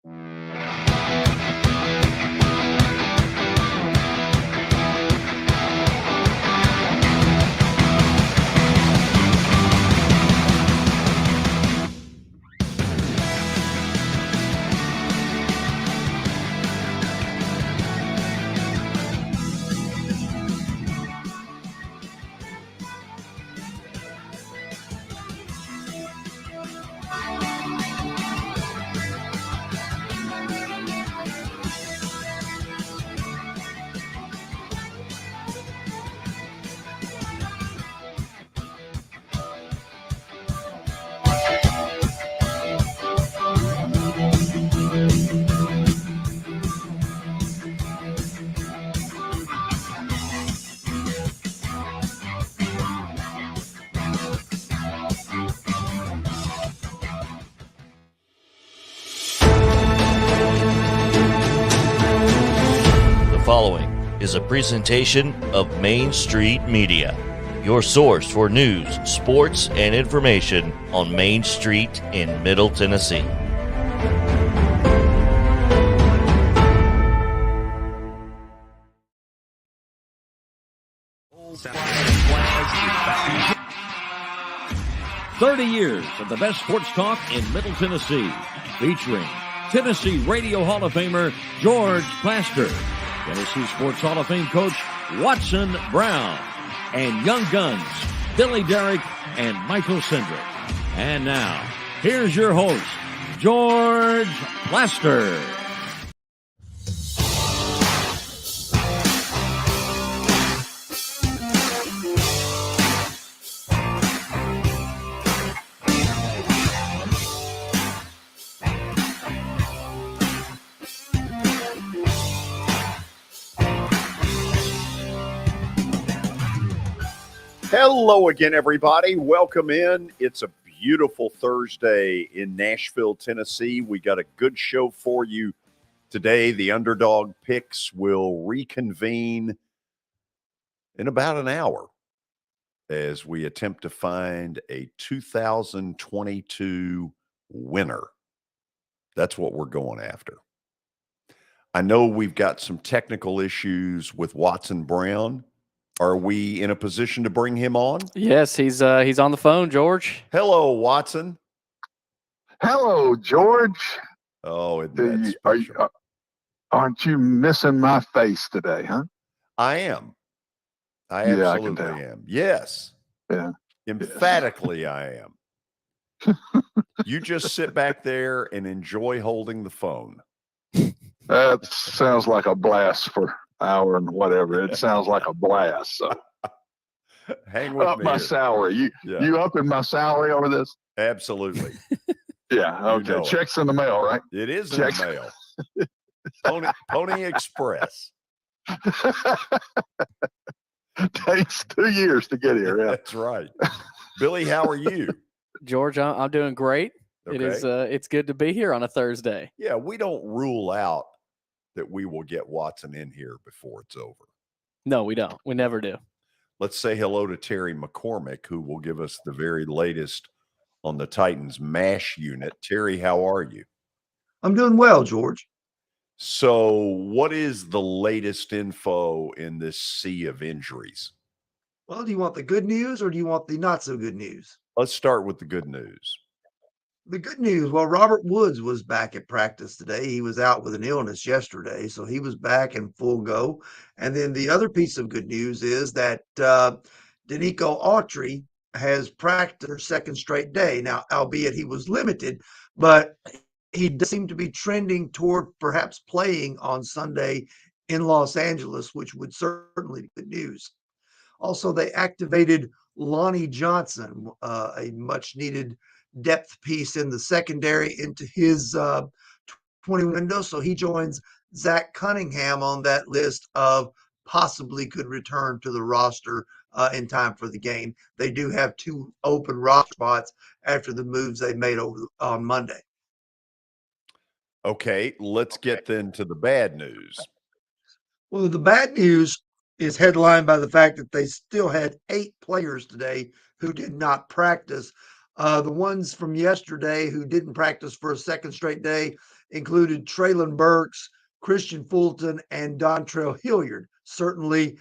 The following is a presentation of Main Street Media, your source for news, sports, and information on Main Street in Middle Tennessee. Flags. 30 years of the best sports talk in Middle Tennessee, featuring Tennessee Radio Hall of Famer George Plaster, Tennessee Sports Hall of Fame coach Watson Brown, and Young Guns Billy Derrick and Michael Cindric. And now, here's your host, George Plaster. Hello again, everybody. Welcome in. It's a beautiful Thursday in Nashville, Tennessee. We got a good show for you today. The Underdog picks will reconvene in about an hour as we attempt to find a 2022 winner. That's what we're going after. I know we've got some technical issues with Watson Brown. Are we in a position to bring him on? Yes, he's on the phone, George. Hello, Watson. Hello, George. Oh, isn't that special? Aren't you missing my face today, huh? I am. I Yeah, I absolutely can tell. am. Yes. Yeah. Emphatically, I am. You just sit back there and enjoy holding the phone. That sounds like a blast for hour and whatever. It sounds like a blast. So Hang with up me my here. salary. Yeah. You upping my salary over this? Absolutely. Yeah. Okay. know it. Checks in the mail, right? It is Checks. in the mail. Pony Express. Takes 2 years to get here. Yeah. That's right. Billy, how are you? George, I'm doing great. Okay. It is it's good to be here on a Thursday. Yeah, we don't rule out that we will get Watson in here before it's over. No, we don't. We never do. Let's say hello to Terry McCormick, who will give us the very latest on the Titans MASH unit. Terry, how are you? I'm doing well, George. So what is the latest info in this sea of injuries? Well, do you want the good news or do you want the not so good news? Let's start with the good news. The good news, well, Robert Woods was back at practice today. He was out with an illness yesterday, so he was back in full go. And then the other piece of good news is that Danico Autry has practiced her second straight day. Now, albeit he was limited, but he does seem to be trending toward perhaps playing on Sunday in Los Angeles, which would certainly be good news. Also, they activated Lonnie Johnson, a much-needed depth piece in the secondary into his 20 window. So he joins Zach Cunningham on that list of possibly could return to the roster in time for the game. They do have 2 open roster spots after the moves they made on Monday. Okay, let's get then to the bad news. Well, the bad news is headlined by the fact that they still had 8 players today who did not practice. The ones from yesterday who didn't practice for a second straight day included Traylon Burks, Christian Fulton, and Dontrell Hilliard. Certainly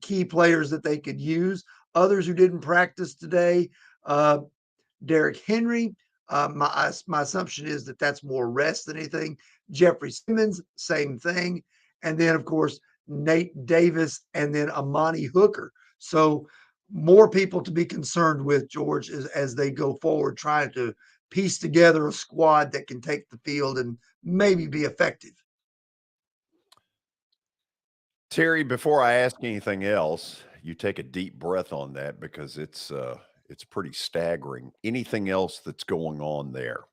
key players that they could use. Others who didn't practice today, Derrick Henry. My assumption is that that's more rest than anything. Jeffrey Simmons, same thing. And then, of course, Nate Davis and then Amani Hooker. So more people to be concerned with, George, as they go forward, trying to piece together a squad that can take the field and maybe be effective. Terry, before I ask anything else, you take a deep breath on that because it's pretty staggering. Anything else that's going on there?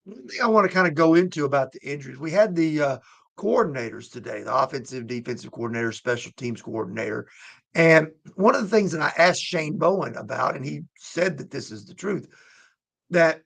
One thing I want to kind of go into about the injuries, we had the coordinators today, the offensive, defensive coordinator, special teams coordinator. And one of the things that I asked Shane Bowen about, and he said that this is the truth, that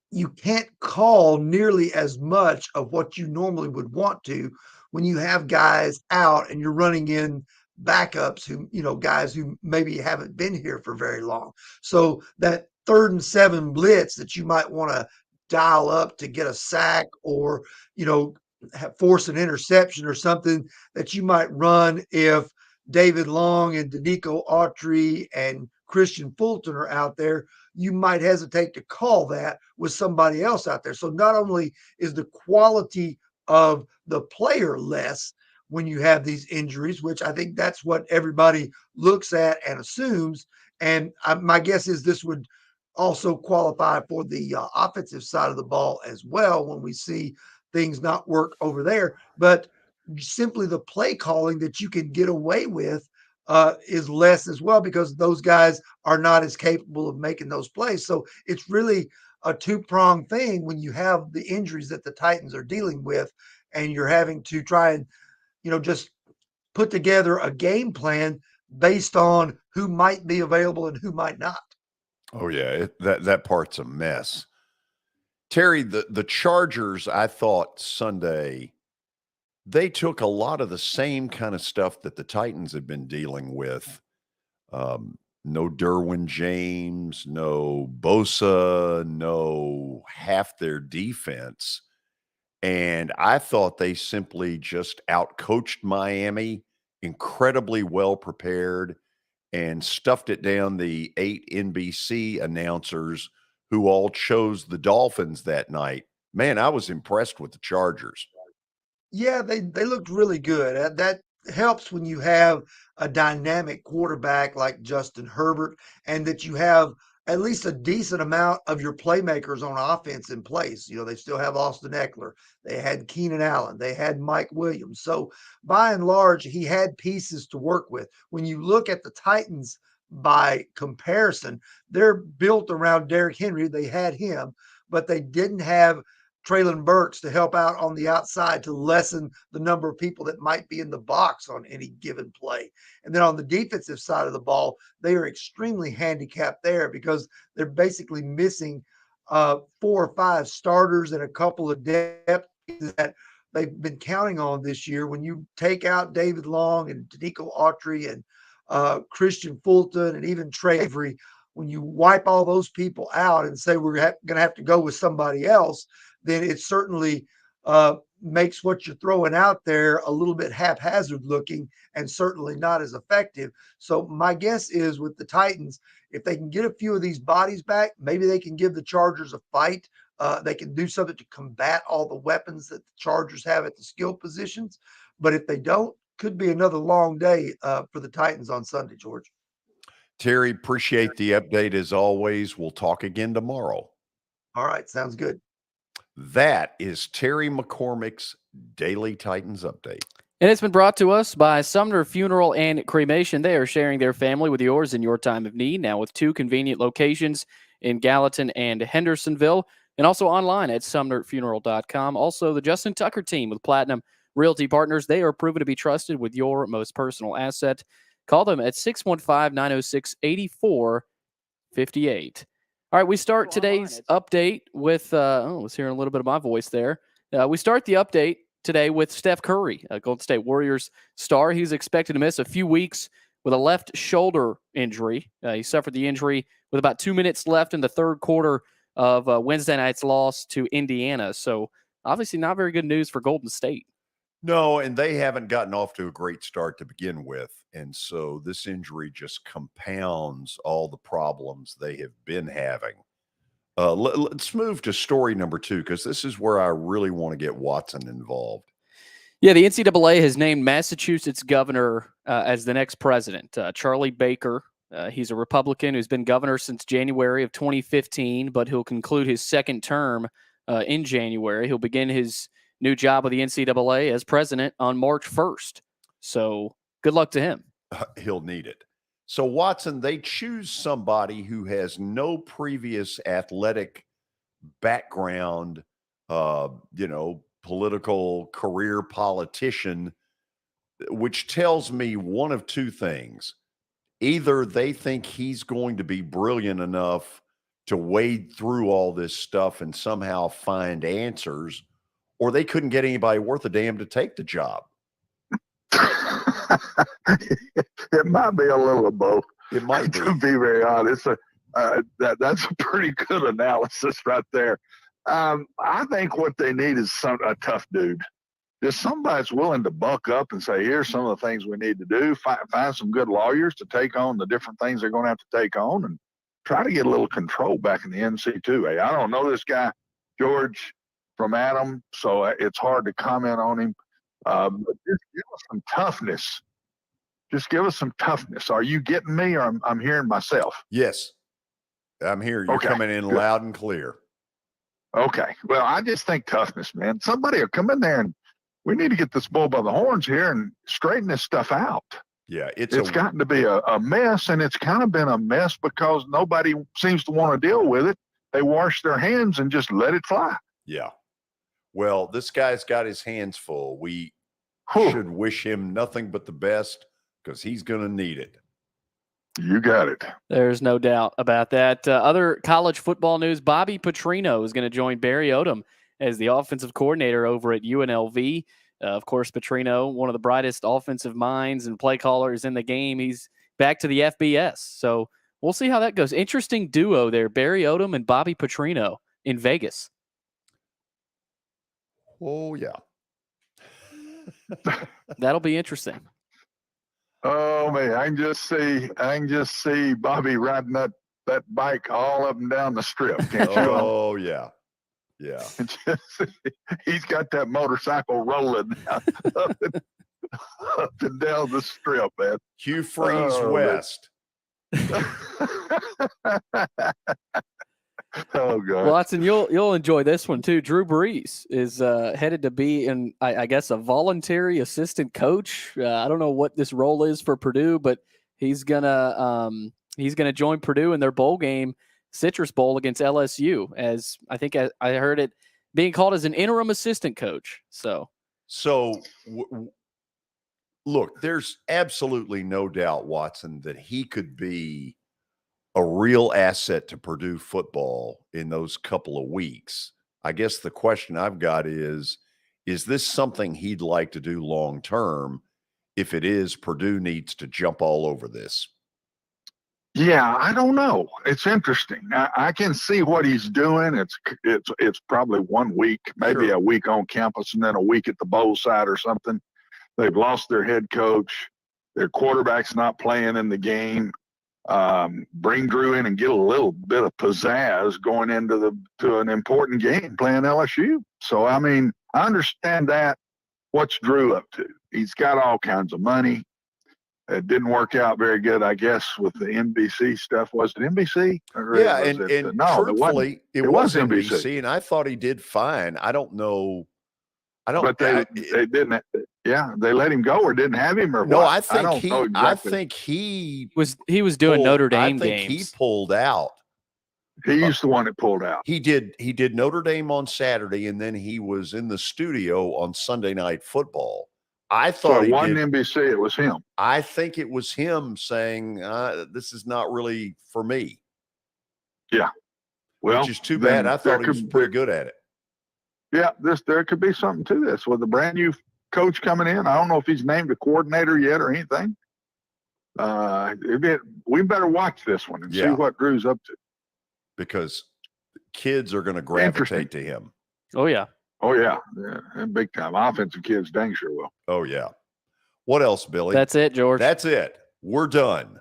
you can't call nearly as much of what you normally would want to when you have guys out and you're running in backups who, guys who maybe haven't been here for very long. So that 3rd and 7 blitz that you might want to dial up to get a sack or, force an interception or something that you might run if David Long and Danico Autry and Christian Fulton are out there, you might hesitate to call that with somebody else out there. So not only is the quality of the player less when you have these injuries, which I think that's what everybody looks at and assumes. And my guess is this would also qualify for the offensive side of the ball as well when we see things not work over there. But simply the play calling that you can get away with is less as well because those guys are not as capable of making those plays. So it's really a two-pronged thing when you have the injuries that the Titans are dealing with and you're having to try and, just put together a game plan based on who might be available and who might not. Oh yeah, that part's a mess. Terry, the Chargers, I thought Sunday, they took a lot of the same kind of stuff that the Titans have been dealing with. No Derwin James, no Bosa, no half their defense. And I thought they simply just outcoached Miami, incredibly well prepared, and stuffed it down the 8 NBC announcers who all chose the Dolphins that night. Man, I was impressed with the Chargers. Yeah, they looked really good. That helps when you have a dynamic quarterback like Justin Herbert and that you have at least a decent amount of your playmakers on offense in place. They still have Austin Eckler. They had Keenan Allen. They had Mike Williams. So by and large, he had pieces to work with. When you look at the Titans by comparison, they're built around Derrick Henry. They had him, but they didn't have Traylon Burks to help out on the outside to lessen the number of people that might be in the box on any given play. And then on the defensive side of the ball, they are extremely handicapped there because they're basically missing 4 or 5 starters and a couple of depth that they've been counting on this year. When you take out David Long and Danico Autry and Christian Fulton and even Trey Avery, when you wipe all those people out and say we're going to have to go with somebody else, then it certainly makes what you're throwing out there a little bit haphazard looking and certainly not as effective. So my guess is with the Titans, if they can get a few of these bodies back, maybe they can give the Chargers a fight. They can do something to combat all the weapons that the Chargers have at the skill positions. But if they don't, could be another long day for the Titans on Sunday, George. Terry, appreciate the update as always. We'll talk again tomorrow. All right. Sounds good. That is Terry McCormick's Daily Titans Update. And it's been brought to us by Sumner Funeral and Cremation. They are sharing their family with yours in your time of need, now with 2 convenient locations in Gallatin and Hendersonville, and also online at sumnerfuneral.com. Also, the Justin Tucker team with Platinum Realty Partners. They are proven to be trusted with your most personal asset. Call them at 615-906-8458. All right, we start today's update with, I was hearing a little bit of my voice there. We start the update today with Steph Curry, a Golden State Warriors star. He's expected to miss a few weeks with a left shoulder injury. He suffered the injury with about 2 minutes left in the third quarter of Wednesday night's loss to Indiana. So obviously not very good news for Golden State. No, and they haven't gotten off to a great start to begin with. And so this injury just compounds all the problems they have been having. Let's move to story number 2, because this is where I really want to get Watson involved. Yeah, the NCAA has named Massachusetts governor as the next president. Charlie Baker, he's a Republican who's been governor since January of 2015, but he'll conclude his second term in January. He'll begin his new job with the NCAA as president on March 1st. So good luck to him. He'll need it. So, Watson, they choose somebody who has no previous athletic background, political career politician, which tells me one of two things. Either they think he's going to be brilliant enough to wade through all this stuff and somehow find answers, or they couldn't get anybody worth a damn to take the job. It might be a little of both. It might be. To be very honest, that's a pretty good analysis right there. I think what they need is a tough dude. Just somebody that's willing to buck up and say, here's some of the things we need to do. Find some good lawyers to take on the different things they're going to have to take on, and try to get a little control back in the NC2A. I don't know this guy, George, from Adam, so it's hard to comment on him. But just give us some toughness. Just give us some toughness. Are you getting me, or I'm hearing myself? Yes, I'm here. You're coming in loud and clear. Okay. Well, I just think toughness, man. Somebody will come in there, and we need to get this bull by the horns here and straighten this stuff out. Yeah, it's gotten to be a mess, and it's kind of been a mess because nobody seems to want to deal with it. They wash their hands and just let it fly. Yeah. Well, this guy's got his hands full. We should wish him nothing but the best, because he's going to need it. You got it. There's no doubt about that. Other college football news, Bobby Petrino is going to join Barry Odom as the offensive coordinator over at UNLV. Of course, Petrino, one of the brightest offensive minds and play callers in the game. He's back to the FBS. So we'll see how that goes. Interesting duo there, Barry Odom and Bobby Petrino in Vegas. Oh, yeah. That'll be interesting. Oh man, I can just see Bobby riding that bike all up and down the strip. Can't you? Oh yeah. Yeah. He's got that motorcycle rolling up and down the strip, man. Hugh Freeze West. Oh God, Watson, you'll enjoy this one too. Drew Brees is headed to be in, I guess, a voluntary assistant coach. I don't know what this role is for Purdue, but he's gonna join Purdue in their bowl game, Citrus Bowl against LSU. As I think I heard it being called as an interim assistant coach. So look, there's absolutely no doubt, Watson, that he could be a real asset to Purdue football in those couple of weeks. I guess the question I've got is this something he'd like to do long term? If it is, Purdue needs to jump all over this. Yeah, I don't know. It's interesting. I can see what he's doing. It's probably 1 week, maybe a week on campus, and then a week at the bowl side or something. They've lost their head coach. Their quarterback's not playing in the game. Bring Drew in and get a little bit of pizzazz going into an important game playing LSU. So, I mean, I understand that. What's Drew up to? He's got all kinds of money. It didn't work out very good, I guess, with the NBC stuff. Was it NBC? Yeah, and truthfully, it was NBC, and I thought he did fine. I don't know. But they didn't. Yeah, they let him go or didn't have him or no? what? I think he was doing Notre Dame games. I think he pulled out. He's the one that pulled out. He did Notre Dame on Saturday, and then he was in the studio on Sunday Night Football. I thought it wasn't NBC. It was him. I think it was him saying, "This is not really for me." Yeah, well, which is too bad. I thought he was pretty good at it. Yeah, there could be something to this with a brand new coach coming in. I don't know if he's named a coordinator yet or anything. We better watch this one and see what Drew's up to. Because kids are going to gravitate to him. Oh, yeah. Oh, yeah. And big time. Offensive kids dang sure will. Oh, yeah. What else, Billy? That's it, George. That's it. We're done.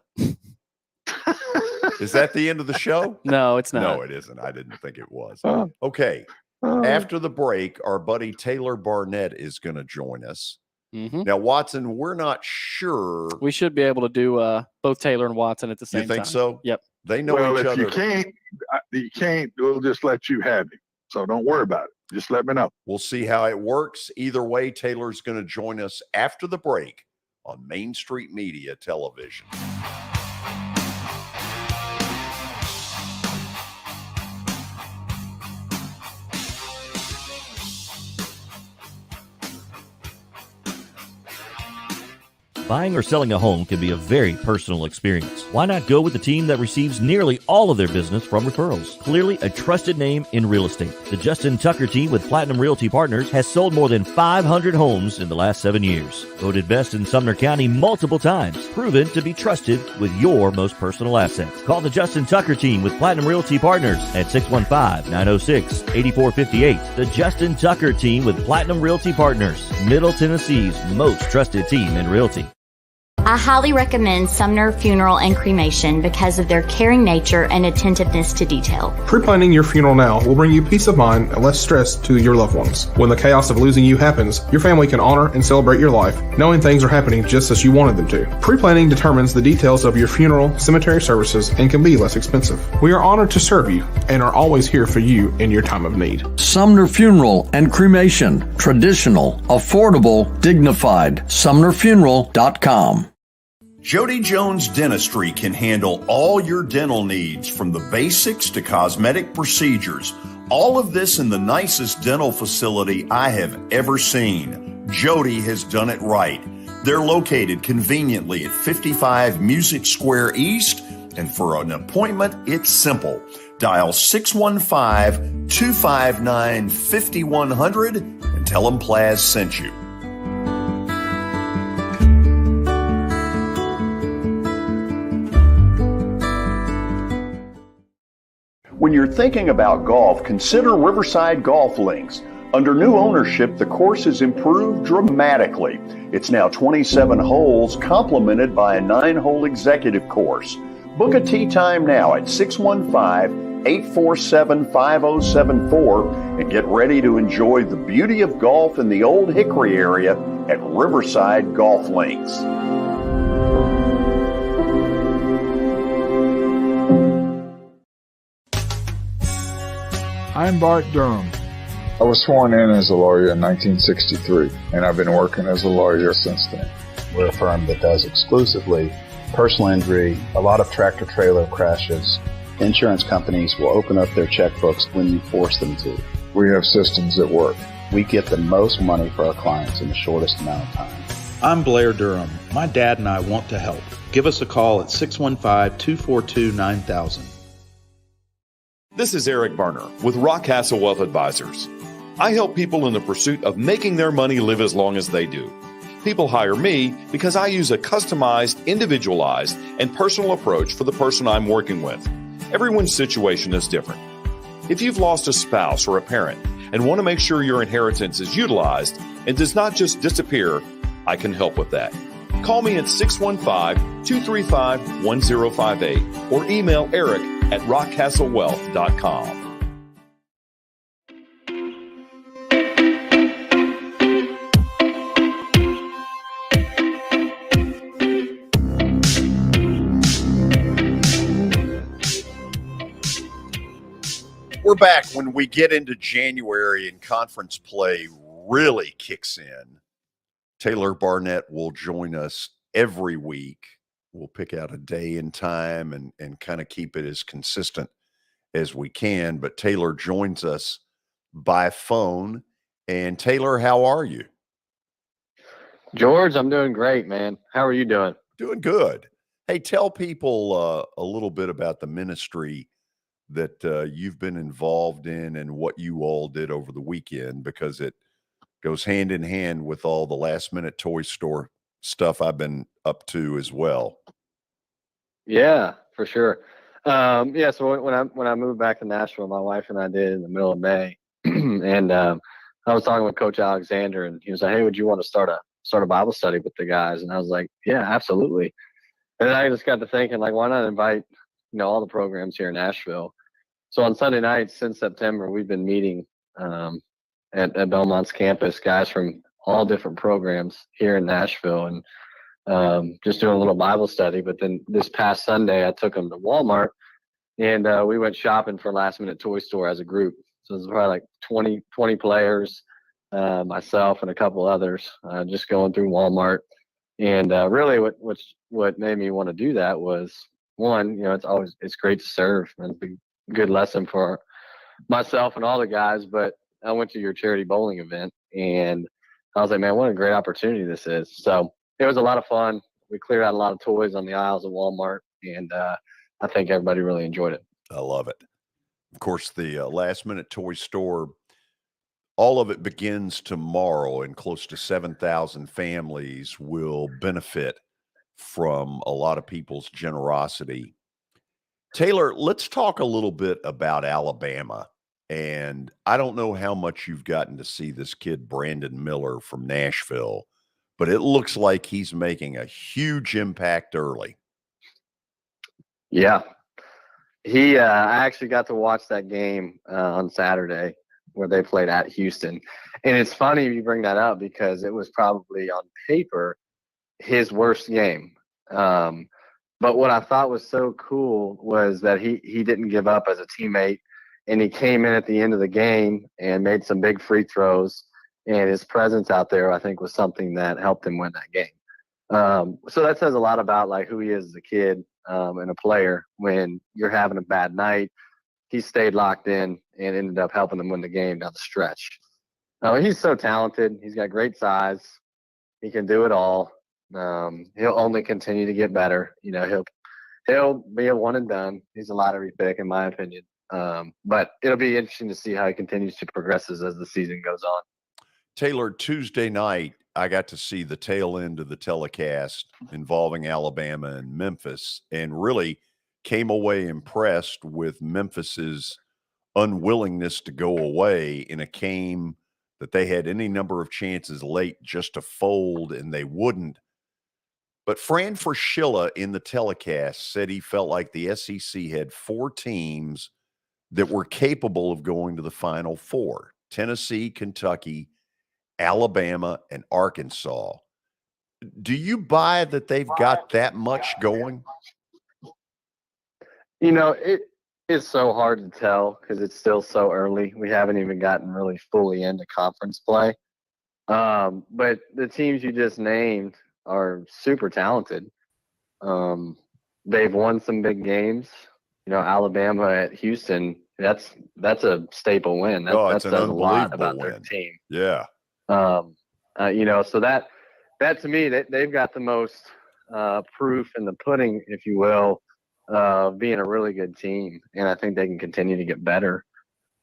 Is that the end of the show? No, it's not. No, it isn't. I didn't think it was. Okay. After the break, our buddy Taylor Barnette is going to join us. Mm-hmm. Now, Watson, we're not sure. We should be able to do both Taylor and Watson at the same time. You think so? Yep. They know each other. You can't, we'll just let you have him. So don't worry about it. Just let me know. We'll see how it works. Either way, Taylor's going to join us after the break on Main Street Media Television. Buying or selling a home can be a very personal experience. Why not go with the team that receives nearly all of their business from referrals? Clearly a trusted name in real estate. The Justin Tucker team with Platinum Realty Partners has sold more than 500 homes in the last 7 years. Voted best in Sumner County multiple times. Proven to be trusted with your most personal assets. Call the Justin Tucker team with Platinum Realty Partners at 615-906-8458. The Justin Tucker team with Platinum Realty Partners, Middle Tennessee's most trusted team in realty. I highly recommend Sumner Funeral and Cremation because of their caring nature and attentiveness to detail. Pre-planning your funeral now will bring you peace of mind and less stress to your loved ones. When the chaos of losing you happens, your family can honor and celebrate your life, knowing things are happening just as you wanted them to. Pre-planning determines the details of your funeral, cemetery services, and can be less expensive. We are honored to serve you and are always here for you in your time of need. Sumner Funeral and Cremation. Traditional, affordable, dignified. SumnerFuneral.com. Jody Jones Dentistry can handle all your dental needs, from the basics to cosmetic procedures. All of this in the nicest dental facility I have ever seen. Jody has done it right. They're located conveniently at 55 Music Square East, and for an appointment, it's simple. Dial 615-259-5100 and tell them Plaz sent you. When you're thinking about golf, consider Riverside Golf Links. Under new ownership, the course has improved dramatically. It's now 27 holes, complemented by a 9-hole executive course. Book a tee time now at 615-847-5074 and get ready to enjoy the beauty of golf in the Old Hickory area at Riverside Golf Links. I'm Bart Durham. I was sworn in as a lawyer in 1963, and I've been working as a lawyer since then. We're a firm that does exclusively personal injury, a lot of tractor-trailer crashes. Insurance companies will open up their checkbooks when you force them to. We have systems that work. We get the most money for our clients in the shortest amount of time. I'm Blair Durham. My dad and I want to help. Give us a call at 615-242-9000. This is Eric Berner with Rockcastle Wealth Advisors. I help people in the pursuit of making their money live as long as they do. People hire me because I use a customized, individualized, and personal approach for the person I'm working with. Everyone's situation is different. If you've lost a spouse or a parent and want to make sure your inheritance is utilized and does not just disappear, I can help with that. Call me at 615-235-1058 or email Eric at rockcastlewealth.com. We're back. When we get into January and conference play really kicks in, Taylor Barnette will join us every week. We'll pick out a day and time and kind of keep it as consistent as we can. But Taylor joins us by phone. And Taylor, how are you? George, I'm doing great, man. How are you doing? Doing good. Hey, tell people a little bit about the ministry that you've been involved in and what you all did over the weekend, because it goes hand in hand with all the last minute toy store stuff I've been up to as well. Yeah, for sure. Yeah, so when I moved back to Nashville, my wife and I did in the middle of May, and I was talking with Coach Alexander, and he was like, "Hey, would you want to start a Bible study with the guys?" And I was like, "Yeah, absolutely." And then I just got to thinking, like, why not invite all the programs here in Nashville? So on Sunday nights since September, we've been meeting at Belmont's campus, guys from all different programs here in Nashville, and just doing a little Bible study. But then this past Sunday, I took them to Walmart, and we went shopping for Last Minute Toy Store as a group. So it was probably like 20 players, myself and a couple others, just going through Walmart. And really what made me want to do that was, one, it's great to serve, and it's a good lesson for myself and all the guys. But I went to your charity bowling event, and I was like, man, what a great opportunity this is. So it was a lot of fun. We cleared out a lot of toys on the aisles of Walmart, and I think everybody really enjoyed it. I love it. Of course, the Last Minute Toy Store, all of it begins tomorrow, and close to 7,000 families will benefit from a lot of people's generosity. Taylor, let's talk a little bit about Alabama. And I don't know how much you've gotten to see this kid, Brandon Miller from Nashville, but it looks like he's making a huge impact early. Yeah. I actually got to watch that game on Saturday where they played at Houston. And it's funny you bring that up because it was probably on paper his worst game. But what I thought was so cool was that he didn't give up as a teammate, and he came in at the end of the game and made some big free throws, and his presence out there, I think, was something that helped him win that game. So that says a lot about like who he is as a kid and a player. When you're having a bad night, he stayed locked in and ended up helping them win the game down the stretch. He's so talented. He's got great size. He can do it all. He'll only continue to get better. He'll be a one and done. He's a lottery pick, in my opinion. But it'll be interesting to see how he continues to progress as the season goes on. Taylor, Tuesday night, I got to see the tail end of the telecast involving Alabama and Memphis, and really came away impressed with Memphis's unwillingness to go away in a game that they had any number of chances late just to fold, and they wouldn't. But Fran Fraschilla in the telecast said he felt like the SEC had 4 teams that were capable of going to the Final Four: Tennessee, Kentucky, Alabama, and Arkansas. Do you buy that they've got that much going? It's so hard to tell because it's still so early. We haven't even gotten really fully into conference play. But the teams you just named are super talented. They've won some big games. Alabama at Houston, that's a staple win. That says a lot about their team. Yeah. So that to me, they've got the most proof in the pudding, if you will, of being a really good team. And I think they can continue to get better.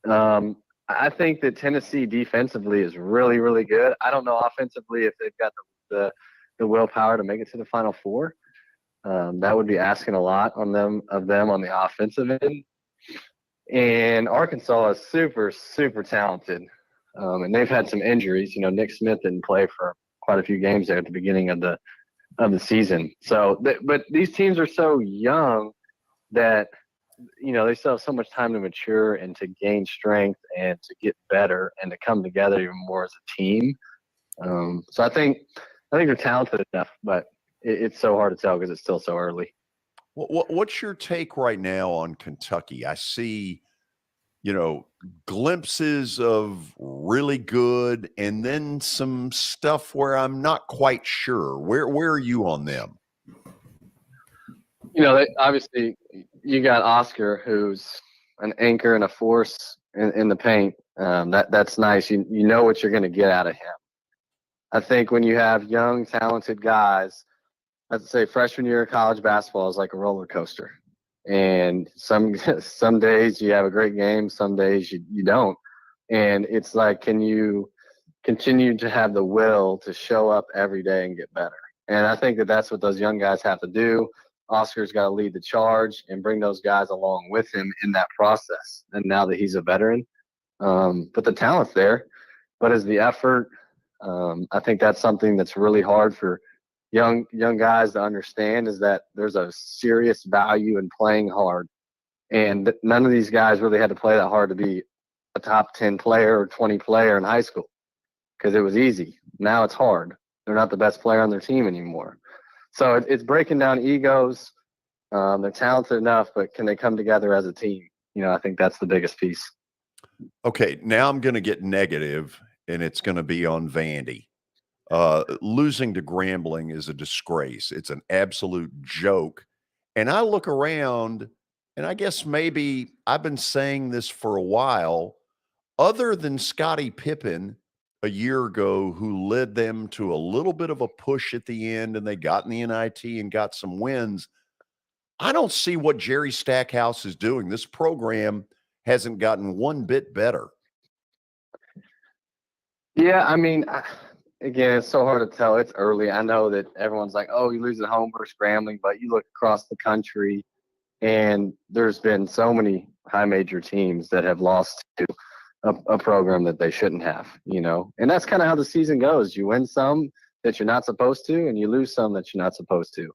I think that Tennessee defensively is really, really good. I don't know offensively if they've got the willpower to make it to the Final Four. That would be asking a lot of them on the offensive end. And Arkansas is super, super talented. And they've had some injuries. Nick Smith didn't play for quite a few games there at the beginning of the season. So, but these teams are so young that, they still have so much time to mature and to gain strength and to get better and to come together even more as a team. So I think they're talented enough, but it's so hard to tell because it's still so early. What's your take right now on Kentucky? I see, glimpses of really good and then some stuff where I'm not quite sure. Where are you on them? Obviously you got Oscar, who's an anchor and a force in the paint. That's nice. You know what you're going to get out of him. I think when you have young, talented guys, I'd say freshman year of college basketball is like a roller coaster. And some days you have a great game, some days you don't. And it's like, can you continue to have the will to show up every day and get better? And I think that's what those young guys have to do. Oscar's got to lead the charge and bring those guys along with him in that process. And now that he's a veteran, but the talent's there. But as the effort, I think that's something that's really hard for young guys to understand, is that there's a serious value in playing hard. And none of these guys really had to play that hard to be a top 10 player or 20 player in high school, because it was easy. Now it's hard. They're not the best player on their team anymore. So it's breaking down egos. They're talented enough, but can they come together as a team? I think that's the biggest piece. Okay, now I'm going to get negative, and it's going to be on Vandy. Losing to Grambling is a disgrace. It's an absolute joke. And I look around, and I guess maybe I've been saying this for a while, other than Scottie Pippen a year ago, who led them to a little bit of a push at the end, and they got in the NIT and got some wins. I don't see what Jerry Stackhouse is doing. This program hasn't gotten one bit better. Yeah, I mean, again, it's so hard to tell. It's early. I know that everyone's like, oh, you lose at home versus Grambling, but you look across the country, and there's been so many high major teams that have lost to a program that they shouldn't have, and that's kind of how the season goes. You win some that you're not supposed to, and you lose some that you're not supposed to.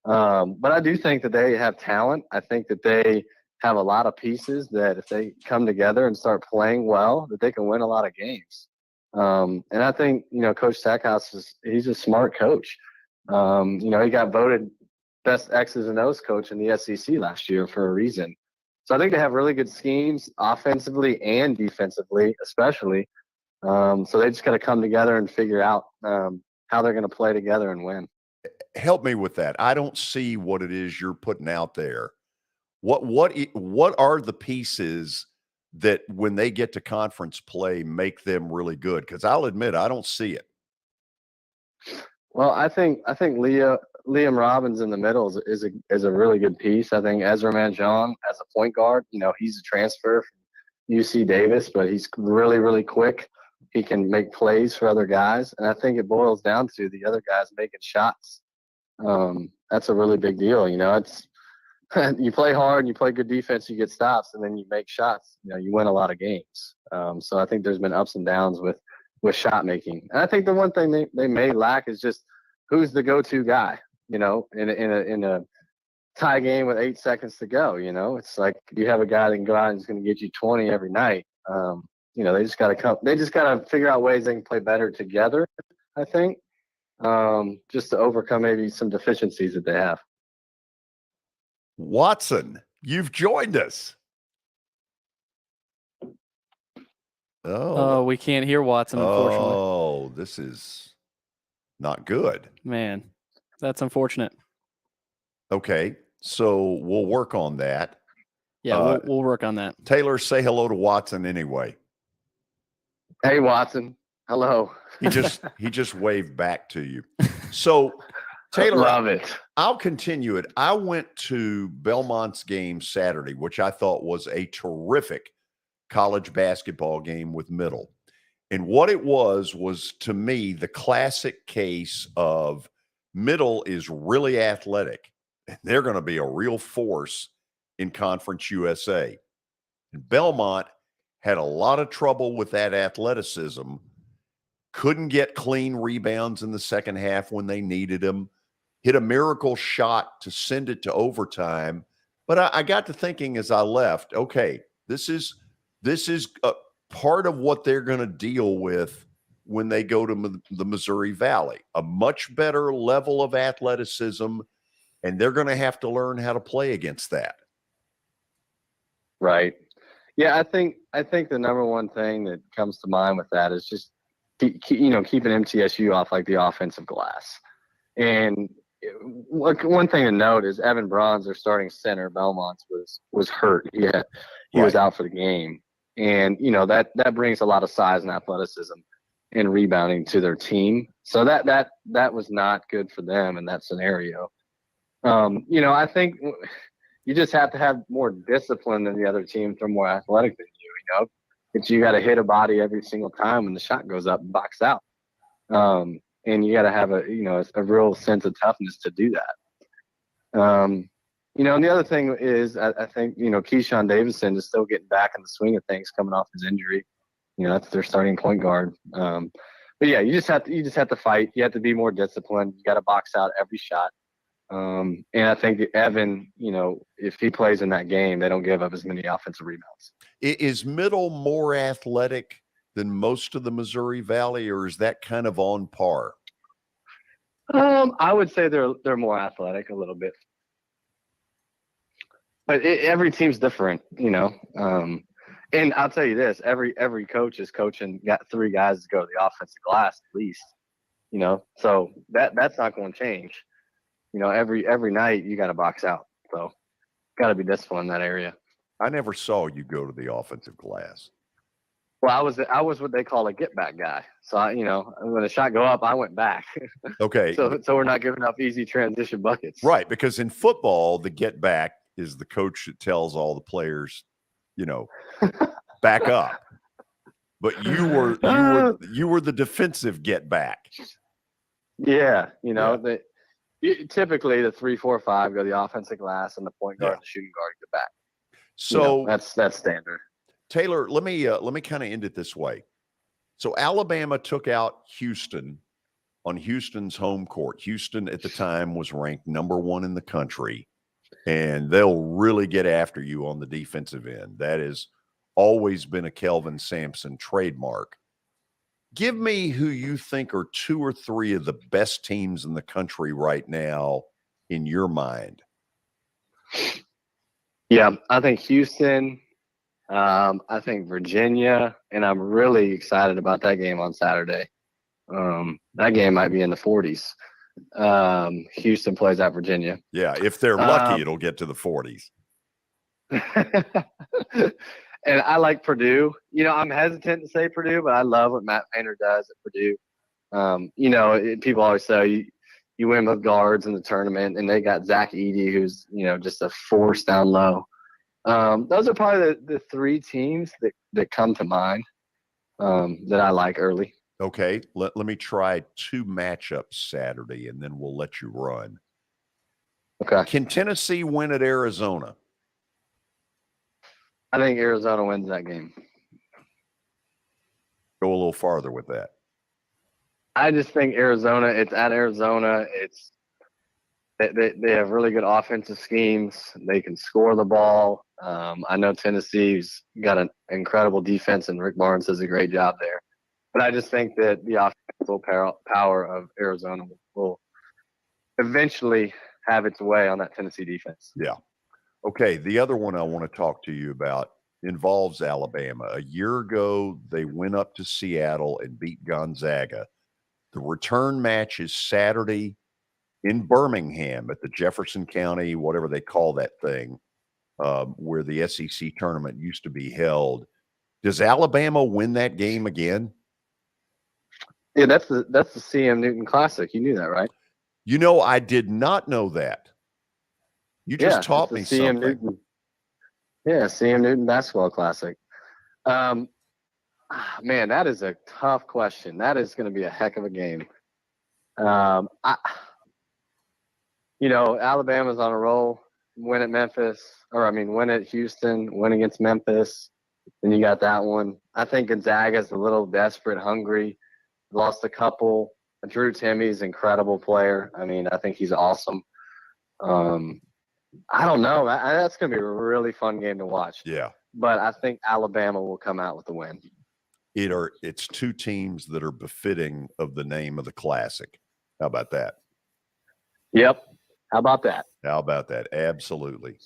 But I do think that they have talent. I think that they have a lot of pieces that if they come together and start playing well, that they can win a lot of games. And I think, Coach Stackhouse he's a smart coach. He got voted best X's and O's coach in the SEC last year for a reason. So I think they have really good schemes offensively and defensively, especially. So they just got to come together and figure out how they're going to play together and win. Help me with that. I don't see what it is you're putting out there. What are the pieces that when they get to conference play make them really good? Because I'll admit I don't see it. Well, I think Liam Robbins in the middle is a really good piece. I think Ezra Manjon as a point guard, he's a transfer from UC Davis, but he's really, really quick. He can make plays for other guys. And I think it boils down to the other guys making shots. That's a really big deal. It's you play hard and you play good defense, you get stops, and then you make shots. You win a lot of games. So I think there's been ups and downs with shot making. And I think the one thing they may lack is just who's the go-to guy, in a tie game with 8 seconds to go. It's like you have a guy that can go out and is going to get you 20 every night. They just got to figure out ways they can play better together, I think, just to overcome maybe some deficiencies that they have. Watson, you've joined us. Oh, we can't hear Watson, unfortunately. Oh, this is not good. Man, that's unfortunate. Okay, so we'll work on that. Yeah, we'll work on that. Taylor, say hello to Watson anyway. Hey, Watson. Hello. He just waved back to you. So, Taylor, love it. I'll continue it. I went to Belmont's game Saturday, which I thought was a terrific college basketball game with Middle. And what it was to me the classic case of Middle is really athletic, and they're going to be a real force in Conference USA. And Belmont had a lot of trouble with that athleticism, couldn't get clean rebounds in the second half when they needed them, hit a miracle shot to send it to overtime. But I got to thinking as I left, okay, this is a part of what they're going to deal with when they go to the Missouri Valley, a much better level of athleticism, and they're going to have to learn how to play against that. Right. Yeah, I think the number one thing that comes to mind with that is just keeping MTSU off like the offensive glass. And one thing to note is Evan Bronze, their starting center, Belmont, was hurt. He was out for the game. And, that brings a lot of size and athleticism and rebounding to their team. So that was not good for them in that scenario. I think you just have to have more discipline than the other teams are more athletic than you, It's you got to hit a body every single time when the shot goes up and box out. And you got to have a real sense of toughness to do that. You know, and the other thing is, I think, you know, Keyshawn Davidson is still getting back in the swing of things coming off his injury. You know, that's their starting point guard. But yeah, you just have to fight. You have to be more disciplined. You got to box out every shot. And I think Evan, you know, if he plays in that game, they don't give up as many offensive rebounds. Is Middle more athletic than most of the Missouri Valley, or is that kind of on par? I would say they're more athletic a little bit, but every team's different, you know. And I'll tell you this: every coach is coaching, got 3 guys to go to the offensive glass at least, you know. So that's not going to change. You know, every night you got to box out, so got to be disciplined in that area. I never saw you go to the offensive glass. Well, I was what they call a get back guy. So you know, when the shot go up, I went back. Okay. so we're not giving up easy transition buckets. Right, because in football, the get back is the coach that tells all the players, you know, back up. But you were the defensive get back. Yeah, you know, typically the 3, 4, 5 go to the offensive glass, and the point guard and the shooting guard get back. So you know, that's standard. Taylor, let me kind of end it this way. So Alabama took out Houston on Houston's home court. Houston at the time was ranked number 1 in the country, and they'll really get after you on the defensive end. That has always been a Kelvin Sampson trademark. Give me who you think are 2 or 3 of the best teams in the country right now in your mind. Yeah, I think Houston. I think Virginia, and I'm really excited about that game on Saturday. That game might be in the 40s. Houston plays at Virginia. Yeah, if they're lucky, it'll get to the 40s. And I like Purdue. You know, I'm hesitant to say Purdue, but I love what Matt Painter does at Purdue. You know, people always say you win with guards in the tournament, and they got Zach Edey, who's, you know, just a force down low. Those are probably the 3 teams that come to mind that I like early. Okay, let me try 2 matchups Saturday, and then we'll let you run. Okay. Can Tennessee win at Arizona? I think Arizona wins that game. Go a little farther with that. I just think Arizona, it's at Arizona. They have really good offensive schemes. They can score the ball. I know Tennessee's got an incredible defense, and Rick Barnes does a great job there. But I just think that the offensive power of Arizona will eventually have its way on that Tennessee defense. Yeah. Okay, the other one I want to talk to you about involves Alabama. A year ago, they went up to Seattle and beat Gonzaga. The return match is Saturday in Birmingham at the Jefferson County, whatever they call that thing, where the SEC tournament used to be held. Does Alabama win that game again? Yeah, that's the CM Newton Classic. You knew that, right? You know, I did not know that. You just taught me something. Newton. Yeah, CM Newton Basketball Classic. Man, that is a tough question. That is going to be a heck of a game. You know, Alabama's on a roll. Win at win at Houston, win against Memphis. Then you got that one. I think Gonzaga's a little desperate, hungry. Lost a couple. Drew Timmy's an incredible player. I mean, I think he's awesome. I don't know. That's going to be a really fun game to watch. Yeah. But I think Alabama will come out with the win. It's 2 teams that are befitting of the name of the Classic. How about that? Yep. How about that? How about that? Absolutely.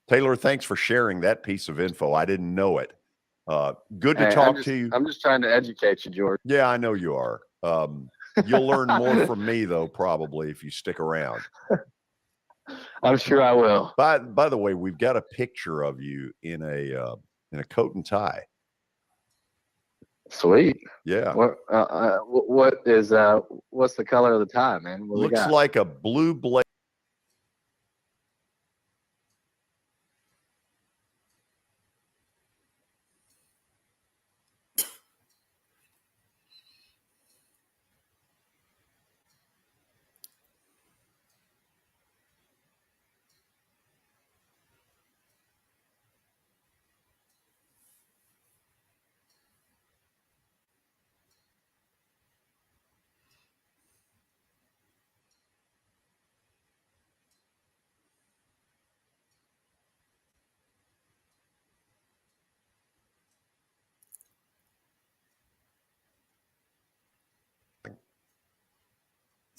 Taylor, thanks for sharing that piece of info. I didn't know it. Good to talk to you. I'm just trying to educate you, George. Yeah, I know you are. You'll learn more from me, though, probably, if you stick around. I'm sure I will. By the way, we've got a picture of you in a coat and tie. Sweet. Yeah. What's the color of the tie, man? What Looks like a blue blazer.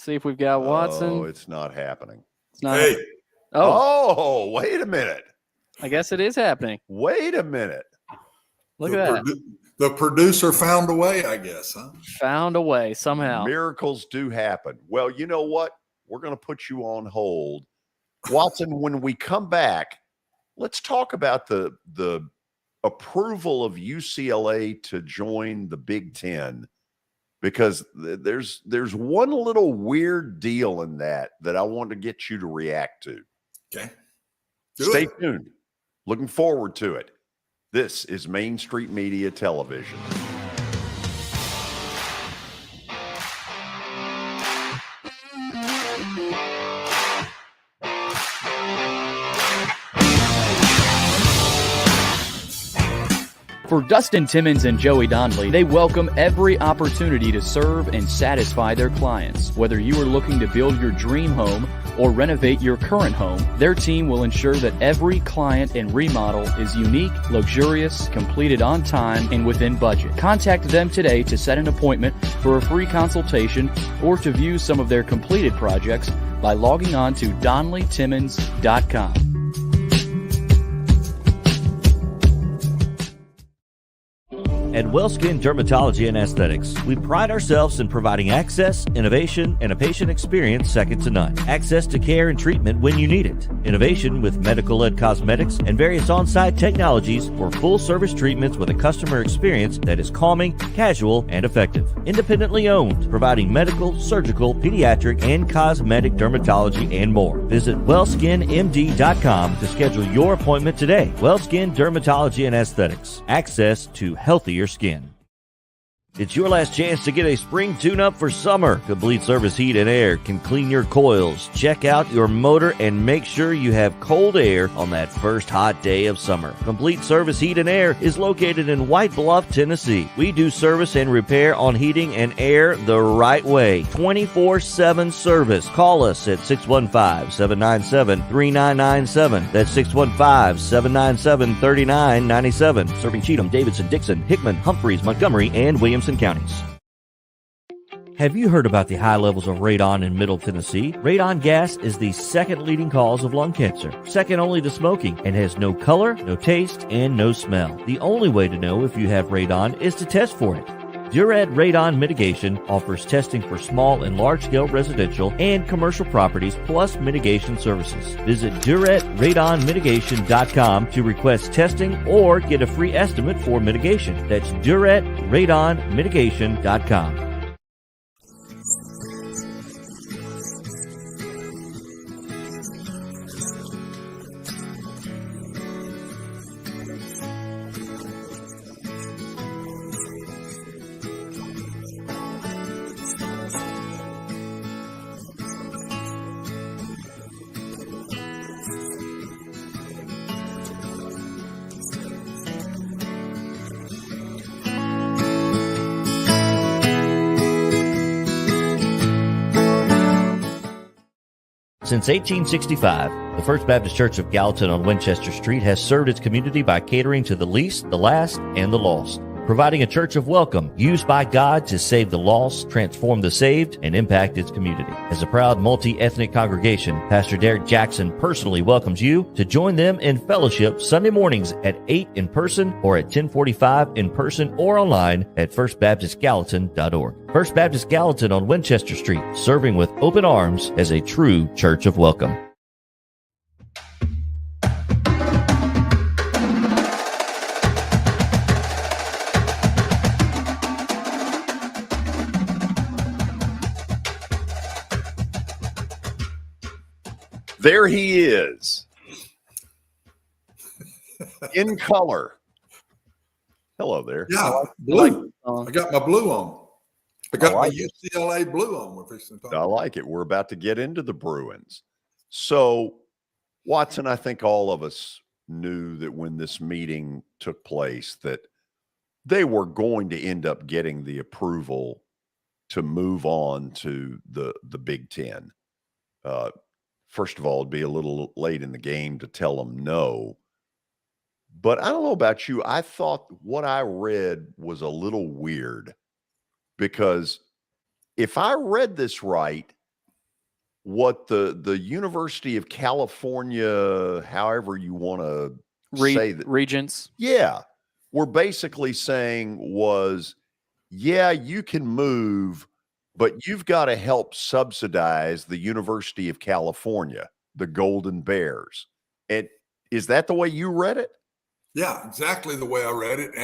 see if we've got Watson. Oh, it's not happening. It's not. Hey. Oh, wait a minute. I guess it is happening. Wait a minute. Look at that. The producer found a way, I guess, huh? Found a way somehow. Miracles do happen. Well, you know what? We're going to put you on hold. Watson, when we come back, let's talk about the approval of UCLA to join the Big Ten, because there's one little weird deal in that I want to get you to react to. Okay. Stay tuned. Looking forward to it. This is Main Street Media Television. For Dustin Timmons and Joey Donnelly, they welcome every opportunity to serve and satisfy their clients. Whether you are looking to build your dream home or renovate your current home, their team will ensure that every client and remodel is unique, luxurious, completed on time, and within budget. Contact them today to set an appointment for a free consultation or to view some of their completed projects by logging on to DonnellyTimmons.com. At WellSkin Dermatology and Aesthetics, we pride ourselves in providing access, innovation, and a patient experience second to none. Access to care and treatment when you need it. Innovation with medical-led cosmetics and various on-site technologies for full-service treatments with a customer experience that is calming, casual, and effective. Independently owned, providing medical, surgical, pediatric, and cosmetic dermatology and more. Visit WellSkinMD.com to schedule your appointment today. WellSkin Dermatology and Aesthetics. Access to healthier skin. It's your last chance to get a spring tune-up for summer. Complete Service Heat and Air can clean your coils, check out your motor, and make sure you have cold air on that first hot day of summer. Complete Service Heat and Air is located in White Bluff, Tennessee. We do service and repair on heating and air the right way. 24/7 service. Call us at 615-797-3997. That's 615-797-3997. Serving Cheatham, Davidson, Dixon, Hickman, Humphreys, Montgomery, and Williamson counties. Have you heard about the high levels of radon in Middle Tennessee? Radon gas is the second leading cause of lung cancer, second only to smoking, and has no color, no taste, and no smell. The only way to know if you have radon is to test for it. Duret Radon Mitigation offers testing for small and large-scale residential and commercial properties, plus mitigation services. Visit DuretRadonMitigation.com to request testing or get a free estimate for mitigation. That's DuretRadonMitigation.com. Since 1865, the First Baptist Church of Gallatin on Winchester Street has served its community by catering to the least, the last, and the lost, providing a church of welcome used by God to save the lost, transform the saved, and impact its community. As a proud multi-ethnic congregation, Pastor Derek Jackson personally welcomes you to join them in fellowship Sunday mornings at 8 in person or at 10:45 in person or online at firstbaptistgallatin.org. First Baptist Gallatin on Winchester Street, serving with open arms as a true church of welcome. There he is, in color. Hello there. Yeah, blue. I got my blue on. I got my UCLA blue on. I like it. We're about to get into the Bruins. So, Watson, I think all of us knew that when this meeting took place that they were going to end up getting the approval to move on to the Big Ten. First of all, it'd be a little late in the game to tell them no. But I don't know about you. I thought what I read was a little weird, because if I read this right, what the University of California, however you want to say that, regents. yeah, were basically saying was, yeah, you can move, but you've got to help subsidize the University of California, the Golden Bears. And is that the way you read it? Yeah, exactly the way I read it.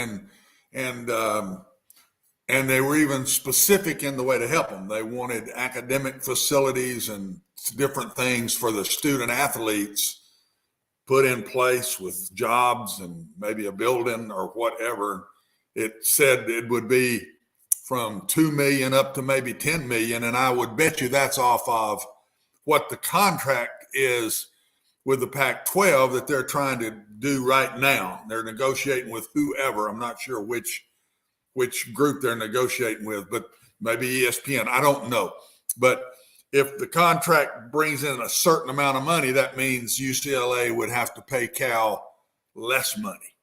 And they were even specific in the way to help them. They wanted academic facilities and different things for the student athletes put in place with jobs and maybe a building or whatever. It said it would be from $2 million up to maybe $10 million. And I would bet you that's off of what the contract is with the Pac-12 that they're trying to do right now. They're negotiating with whoever. I'm not sure which group they're negotiating with, but maybe ESPN. I don't know. But if the contract brings in a certain amount of money, that means UCLA would have to pay Cal less money.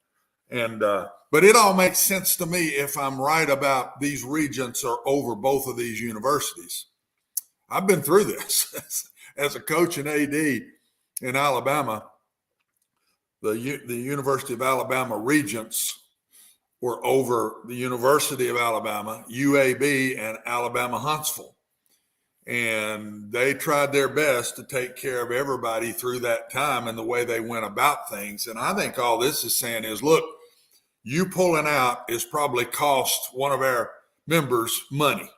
And but it all makes sense to me if I'm right about these regents are over both of these universities. I've been through this as a coach and AD in Alabama. The University of Alabama regents were over the University of Alabama, UAB, and Alabama Huntsville. And they tried their best to take care of everybody through that time and the way they went about things. And I think all this is saying is, look, you pulling out is probably cost one of our members money.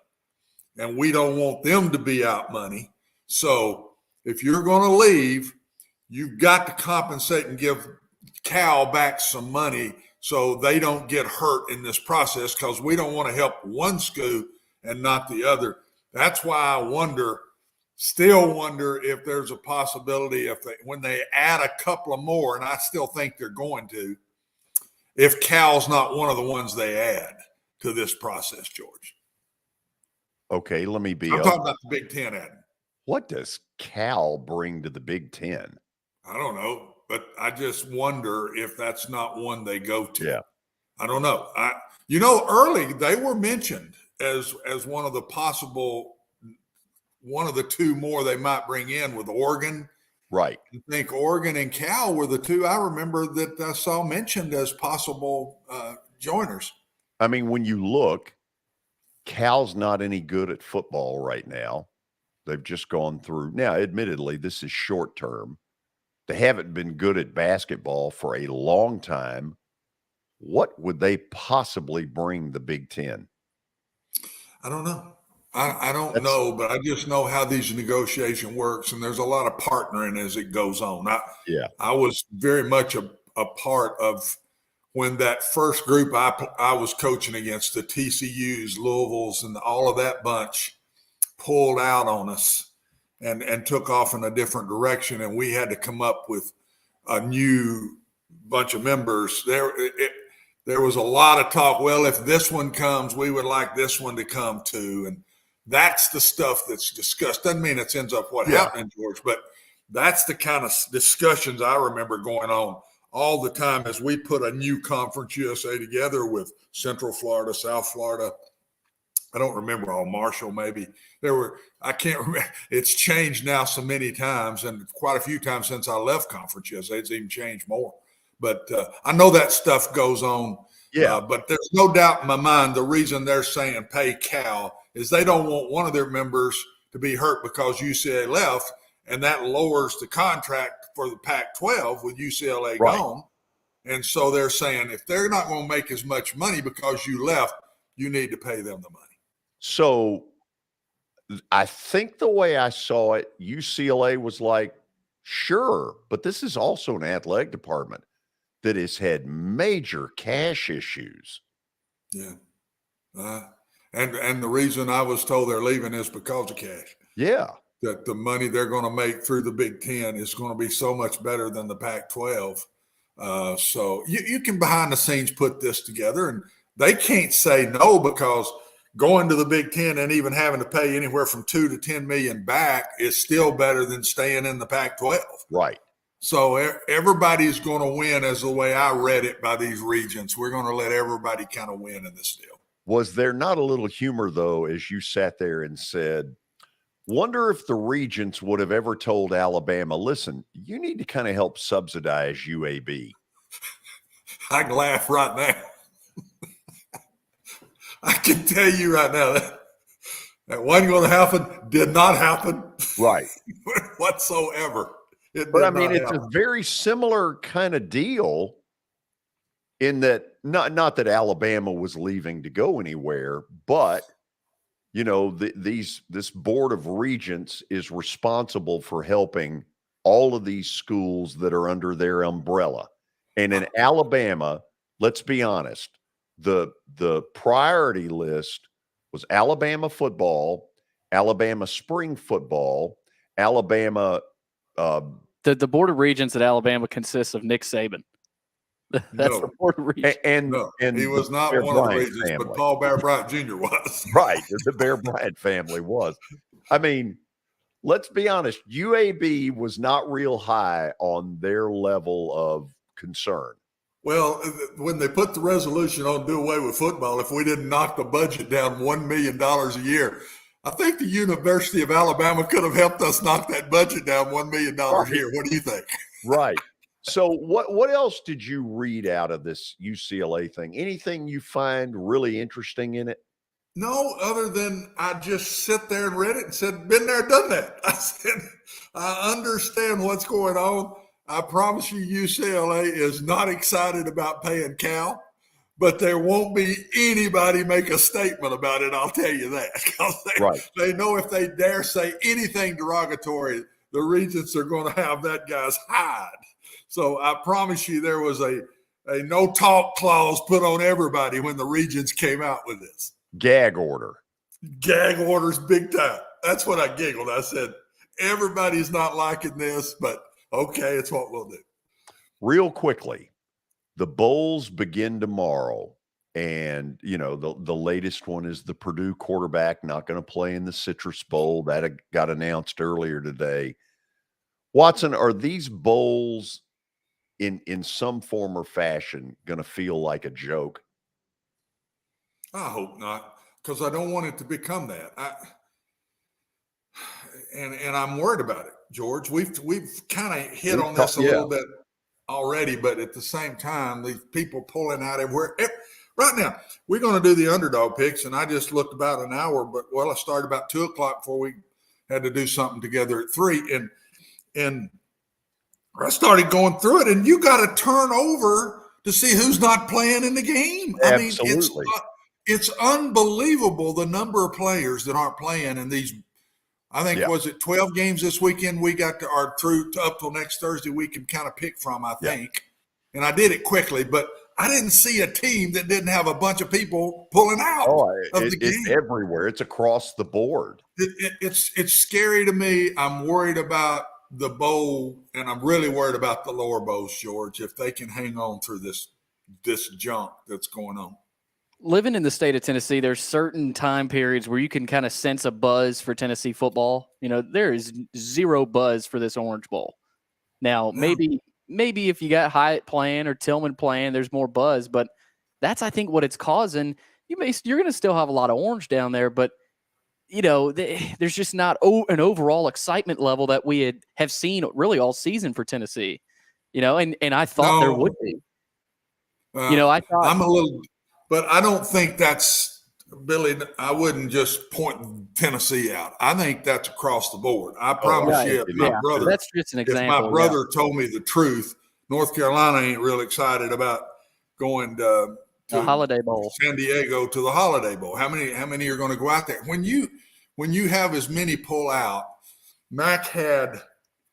And we don't want them to be out money. So if you're going to leave, you've got to compensate and give Cal back some money so they don't get hurt in this process, because we don't want to help one school and not the other. That's why I still wonder if there's a possibility when they add a couple of more, and I still think they're going to, if Cal's not one of the ones they add to this process, George. Okay, let me be. I'm talking about the Big Ten adding. What does Cal bring to the Big Ten? I don't know. But I just wonder if that's not one they go to. Yeah. I don't know. Early they were mentioned as one of the possible, one of the two more they might bring in with Oregon. Right. I think Oregon and Cal were the two I remember that I saw mentioned as possible joiners. I mean, when you look, Cal's not any good at football right now. They've just gone through. Now, admittedly, this is short term. They haven't been good at basketball for a long time. What would they possibly bring the Big Ten? I don't know. I don't know, but I just know how these negotiation works, and there's a lot of partnering as it goes on. I was very much a part of when that first group I was coaching against, the TCUs, Louisvilles, and all of that bunch pulled out on us and took off in a different direction, and we had to come up with a new bunch of members. There was a lot of talk, well, if this one comes, we would like this one to come too. And that's the stuff that's discussed. Doesn't mean it ends up what happened, George, but that's the kind of discussions I remember going on all the time as we put a new Conference USA together with Central Florida, South Florida. I don't remember all, Marshall maybe. I can't remember. It's changed now so many times, and quite a few times since I left Conference USA. It's even changed more. But I know that stuff goes on. Yeah. But there's no doubt in my mind the reason they're saying pay Cal is they don't want one of their members to be hurt because UCLA left, and that lowers the contract for the Pac-12 with UCLA gone. And so they're saying if they're not going to make as much money because you left, you need to pay them the money. So I think the way I saw it, UCLA was like, sure, but this is also an athletic department that has had major cash issues. Yeah. And the reason I was told they're leaving is because of cash. Yeah. That the money they're going to make through the Big Ten is going to be so much better than the Pac-12. So you can behind the scenes put this together, and they can't say no, because going to the Big Ten and even having to pay anywhere from $2 to $10 million back is still better than staying in the Pac-12. Right. So everybody's going to win, as the way I read it by these regents. We're going to let everybody kind of win in this deal. Was there not a little humor, though, as you sat there and said, Wonder if the regents would have ever told Alabama, listen, you need to kind of help subsidize UAB. I can laugh right now. I can tell you right now that wasn't going to happen, did not happen. Right. Whatsoever. But I mean, it's a very similar kind of deal in that not that Alabama was leaving to go anywhere, but you know, this board of regents is responsible for helping all of these schools that are under their umbrella. And in Alabama, let's be honest, the priority list was Alabama football, Alabama spring football, Alabama. The board of regents at Alabama consists of Nick Saban. That's the board of regents. And he was not Bear one Bryant of the regents, family. but Paul Bear Bryant Jr. was. Right. The Bear Bryant family was. I mean, let's be honest. UAB was not real high on their level of concern. Well, when they put the resolution on do away with football, if we didn't knock the budget down $1 million a year, I think the University of Alabama could have helped us knock that budget down $1 million a year. What do you think? Right. So what else did you read out of this UCLA thing? Anything you find really interesting in it? No, other than I just sit there and read it and said, been there, done that. I said, I understand what's going on. I promise you UCLA is not excited about paying Cal, but there won't be anybody make a statement about it. I'll tell you that. 'Cause they know if they dare say anything derogatory, the regents are going to have that guy's hide. So I promise you there was a no talk clause put on everybody when the regents came out with this. Gag order. Gag orders big time. That's what I giggled. I said, everybody's not liking this, but okay, it's what we'll do. Real quickly, the bowls begin tomorrow. And, you know, the latest one is the Purdue quarterback not going to play in the Citrus Bowl. That got announced earlier today. Watson, are these bowls in some form or fashion going to feel like a joke? I hope not, because I don't want it to become that. And I'm worried about it, George. We've kind of hit on this a little bit already, but at the same time, these people pulling out everywhere. Right now, we're going to do the underdog picks, and I just looked about an hour, but I started about 2:00 before we had to do something together at 3, and I started going through it, and you got to turn over to see who's not playing in the game. Absolutely. I mean, it's unbelievable the number of players that aren't playing in these. I think, was it 12 games this weekend? We got to our through up till next Thursday we can kind of pick from, I think. And I did it quickly, but I didn't see a team that didn't have a bunch of people pulling out of the game. It's everywhere. It's across the board. It's scary to me. I'm worried about the bowl, and I'm really worried about the lower bowls, George, if they can hang on through this junk that's going on. Living in the state of Tennessee, there's certain time periods where you can kind of sense a buzz for Tennessee football. You know, there is zero buzz for this Orange Bowl. Now, maybe if you got Hyatt playing or Tillman playing, there's more buzz, but that's, I think, what it's causing. You're going to still have a lot of orange down there, but you know, there's just not an overall excitement level that we have seen really all season for Tennessee. You know, and I thought there would be. You know, I thought I'm a little. But I don't think that's, Billy, I wouldn't just point Tennessee out. I think that's across the board. I promise you, my brother, that's just an example. If my brother told me the truth, North Carolina ain't real excited about going to the Holiday Bowl, San Diego to the Holiday Bowl. How many are going to go out there? When you have as many pull out, Mac had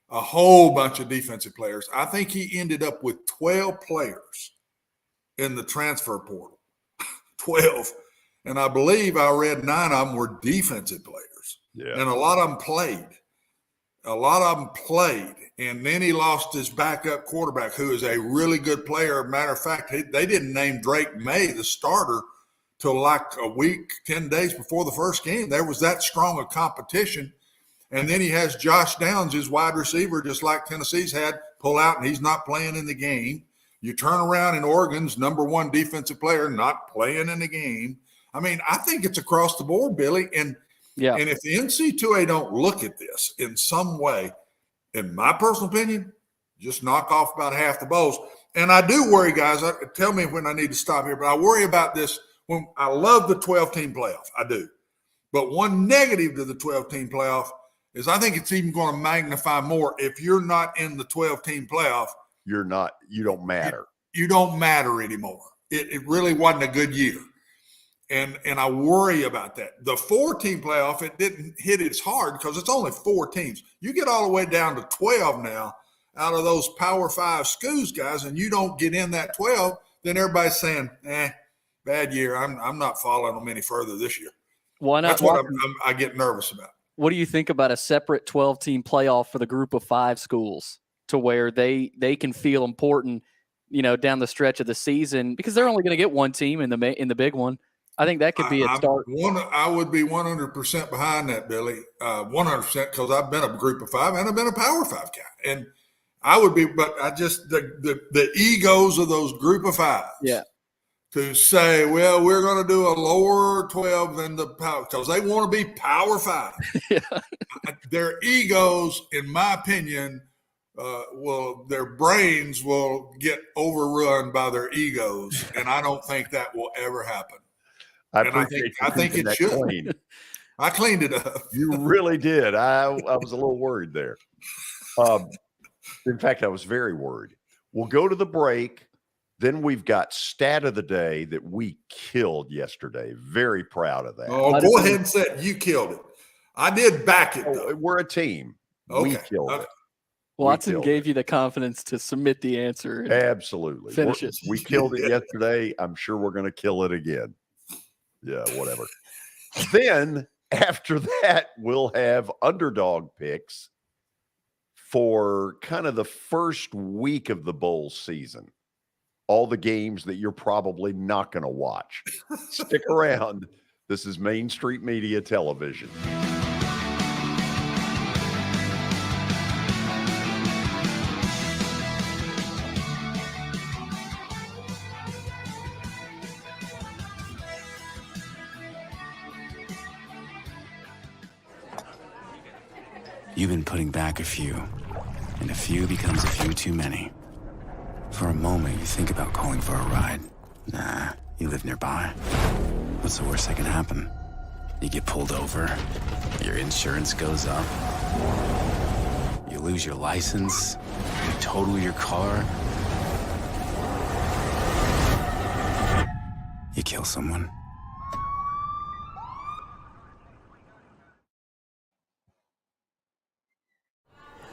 a whole bunch of defensive players. I think he ended up with 12 players in the transfer portal. 12. And I believe I read 9 of them were defensive players. Yeah. And a lot of them played. And then he lost his backup quarterback, who is a really good player. Matter of fact, they didn't name Drake May the starter till like a week, 10 days before the first game. There was that strong a competition. And then he has Josh Downs, his wide receiver, just like Tennessee's had, pull out, and he's not playing in the game. You turn around in Oregon's number 1 defensive player not playing in the game. I mean, I think it's across the board, Billy. And Yeah. And if the NCAA don't look at this in some way, in my personal opinion, just knock off about half the bowls. And I do worry, guys. Tell me when I need to stop here, but I worry about this. When I love the 12-team playoff, I do. But one negative to the 12-team playoff is I think it's even going to magnify more. If you're not in the 12-team playoff, you don't matter. You don't matter anymore. It really wasn't a good year. And I worry about that. The 4-team playoff, it didn't hit as hard because it's only 4 teams. You get all the way down to 12 now out of those Power 5 schools, guys, and you don't get in that 12, then everybody's saying, bad year. I'm not following them any further this year. Why not? That's what I get nervous about. What do you think about a separate 12-team playoff for the group of 5 schools to where they can feel important, down the stretch of the season because they're only going to get one team in the big one? I think that could be a start. I would be 100% behind that, Billy. 100% because I've been a group of 5 and I've been a Power 5 guy. And I would be, but I just the egos of those group of 5s. Yeah. To say, well, we're going to do a lower 12 than the Power because they want to be Power 5. Yeah. Their egos, in my opinion, their brains will get overrun by their egos, and I don't think that will ever happen. I think it should. Clean. I cleaned it up. You really did. I was a little worried there. In fact, I was very worried. We'll go to the break. Then we've got stat of the day that we killed yesterday. Very proud of that. Oh, go ahead and say it. You killed it. I did back it, though. We're a team. Okay. We killed it. Watson gave you the confidence to submit the answer. Absolutely. Finish it. We killed it yesterday. I'm sure we're going to kill it again. Yeah, whatever. Then after that, we'll have underdog picks for kind of the first week of the bowl season. All the games that you're probably not going to watch. Stick around. This is Main Street Media Television. You've been putting back a few, and a few becomes a few too many. For a moment, you think about calling for a ride. Nah, you live nearby. What's the worst that can happen? You get pulled over, your insurance goes up, you lose your license, you total your car, you kill someone.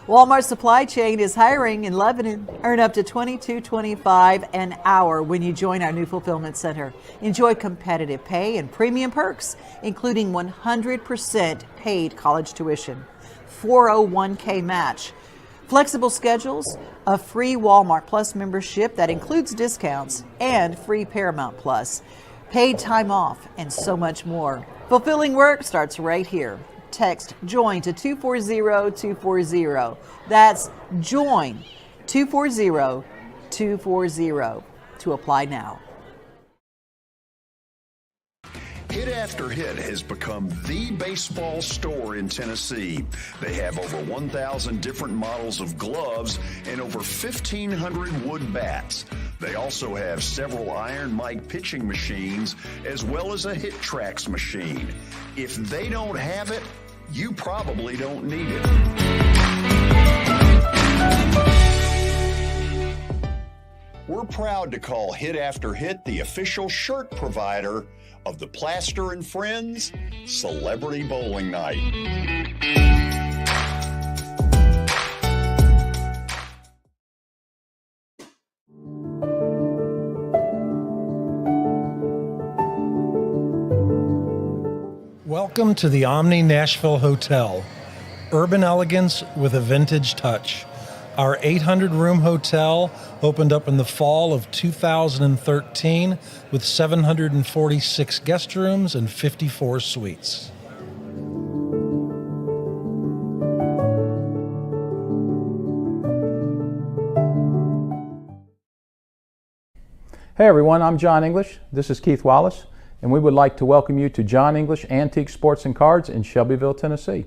Walmart Supply Chain is hiring in Lebanon. Earn up to $22.25 an hour when you join our new fulfillment center. Enjoy competitive pay and premium perks, including 100% paid college tuition, 401k match, flexible schedules, a free Walmart Plus membership that includes discounts, and free Paramount Plus, paid time off, and so much more. Fulfilling work starts right here. Text JOIN to 240-240. That's JOIN 240-240 to apply now. Hit After Hit has become the baseball store in Tennessee. They have over 1,000 different models of gloves and over 1,500 wood bats. They also have several Iron Mike pitching machines as well as a Hit Tracks machine. If they don't have it, you probably don't need it. We're proud to call Hit After Hit the official shirt provider of the Plaster and Friends Celebrity Bowling Night. Welcome to the Omni Nashville Hotel. Urban elegance with a vintage touch. Our 800-room hotel opened up in the fall of 2013 with 746 guest rooms and 54 suites. Hey everyone, I'm John English. This is Keith Wallace. and we would like to welcome you to John English Antique Sports and Cards in Shelbyville, Tennessee.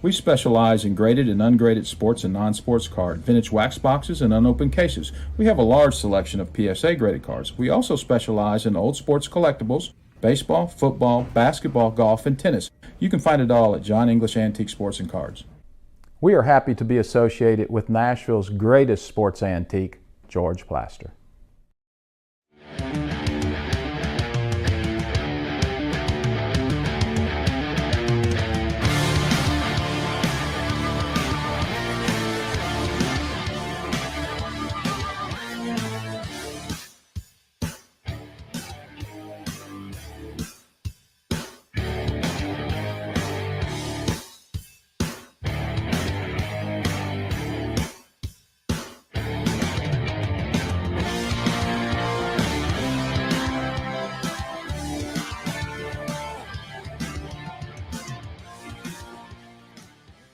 We specialize in graded and ungraded sports and non-sports card, vintage wax boxes, and unopened cases. We have a large selection of PSA graded cards. We also specialize in old sports collectibles, baseball, football, basketball, golf, and tennis. You can find it all at John English Antique Sports and Cards. We are happy to be associated with Nashville's greatest sports antique, George Plaster.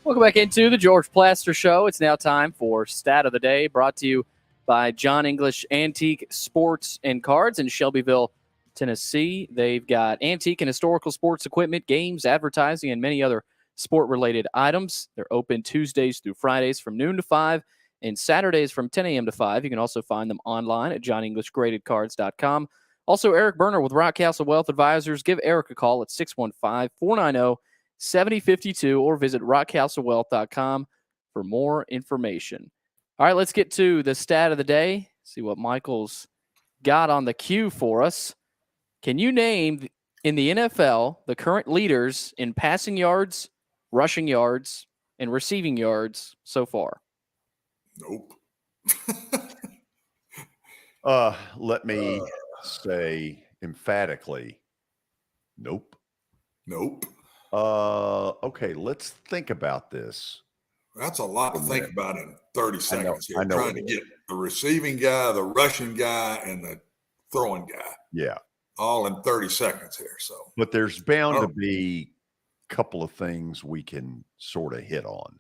Welcome back into the George Plaster Show. It's now time for Stat of the Day, brought to you by John English Antique Sports and Cards in Shelbyville, Tennessee. They've got antique and historical sports equipment, games, advertising, and many other sport-related items. They're open Tuesdays through Fridays from noon to 5 and Saturdays from 10 a.m. to 5. You can also find them online at johnenglishgradedcards.com. Also, Eric Berner with Rockcastle Wealth Advisors. Give Eric a call at 615-490-7052 or visit rockcastlewealth.com for more information. All right, let's get to the stat of the day. See what Michael's got on the queue for us. Can you name in the NFL the current leaders in passing yards, rushing yards, and receiving yards so far? Nope. Let me say emphatically, nope. Nope. Okay, let's think about this. That's a lot to think about in 30 seconds I here. know Trying to get the receiving guy, the rushing guy, and the throwing guy. Yeah. All in 30 seconds here. So, but there's bound to be a couple of things we can sort of hit on.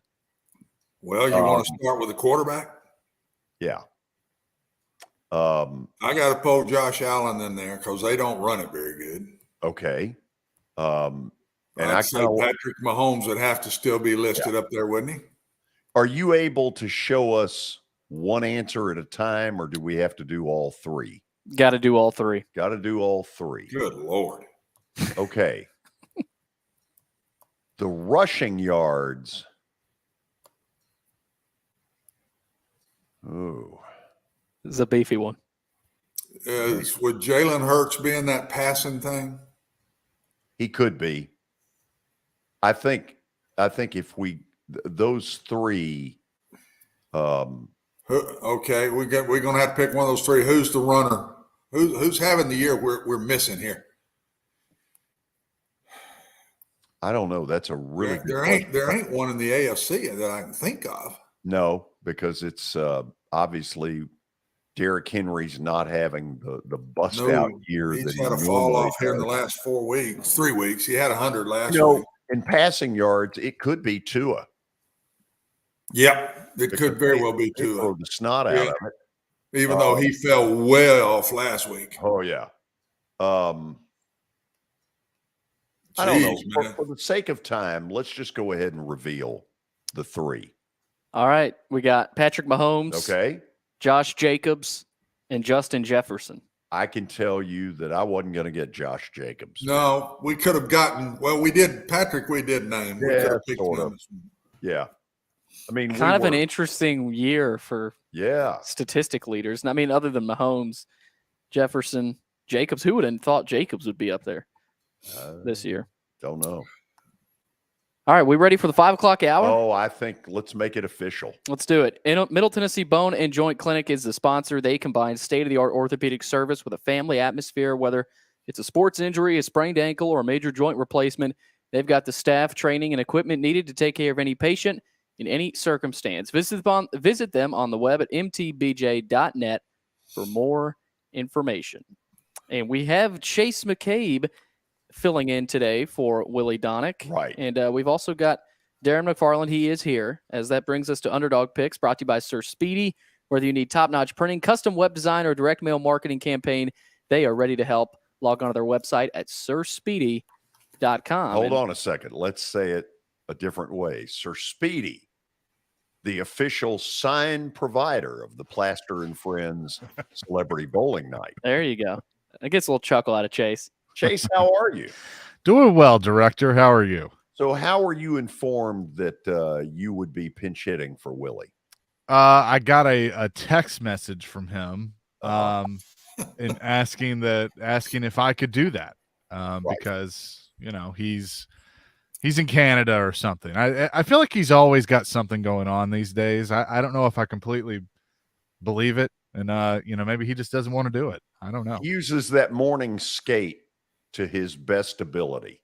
Well, you want to start with the quarterback? Yeah. I got to pull Josh Allen in there because they don't run it very good. Okay. And I'd say Patrick Mahomes would have to still be listed up there, wouldn't he? Are you able to show us one answer at a time, or do we have to do all three? Got to do all three. Got to do all three. Good Lord. Okay. The rushing yards. Oh. This is a beefy one. Would Jalen Hurts be in that passing thing? He could be. I think if those three. Okay, we're going to have to pick one of those three. Who's the runner? Who's having the year we're missing here? I don't know. That's a really good there ain't one in the AFC that I can think of. No, because it's obviously Derrick Henry's not having the bust out year. He's had a fall off here in the last 3 weeks. He had 100 last week. In passing yards, it could be Tua. Yep, it could very well be Tua. Throw the snot out of it. Even though he fell way off last week. Oh yeah. I don't know. For the sake of time, let's just go ahead and reveal the three. All right, we got Patrick Mahomes. Okay. Josh Jacobs and Justin Jefferson. I can tell you that I wasn't going to get Josh Jacobs. No, we could have gotten. Well, we did. Patrick, we did name. We could have picked him. Yeah. I mean, kind of an interesting year for statistic leaders. I mean, other than Mahomes, Jefferson, Jacobs. Who would have thought Jacobs would be up there this year? Don't know. All right, we ready for the 5 o'clock hour? Oh, I think let's make it official. Let's do it. Middle Tennessee Bone and Joint Clinic is the sponsor. They combine state-of-the-art orthopedic service with a family atmosphere. Whether it's a sports injury, a sprained ankle, or a major joint replacement, they've got the staff, training, and equipment needed to take care of any patient in any circumstance. Visit them on the web at mtbj.net for more information. And we have Chase McCabe filling in today for Willie Donick. Right. And we've also got Darren McFarland. He is here, as that brings us to Underdog Picks, brought to you by Sir Speedy. Whether you need top-notch printing, custom web design, or direct mail marketing campaign, they are ready to help. log on to their website at sirspeedy.com. Hold on a second. Let's say it a different way. Sir Speedy, the official sign provider of the Plaster and Friends Celebrity Bowling Night. There you go. It gets a little chuckle out of Chase. Chase, how are you? Doing well, Director. How are you? So how are you informed that you would be pinch hitting for Willie? I got a text message from him and asking if I could do that because, he's in Canada or something. I feel like he's always got something going on these days. I don't know if I completely believe it. And, maybe he just doesn't want to do it. I don't know. He uses that morning skate to his best ability.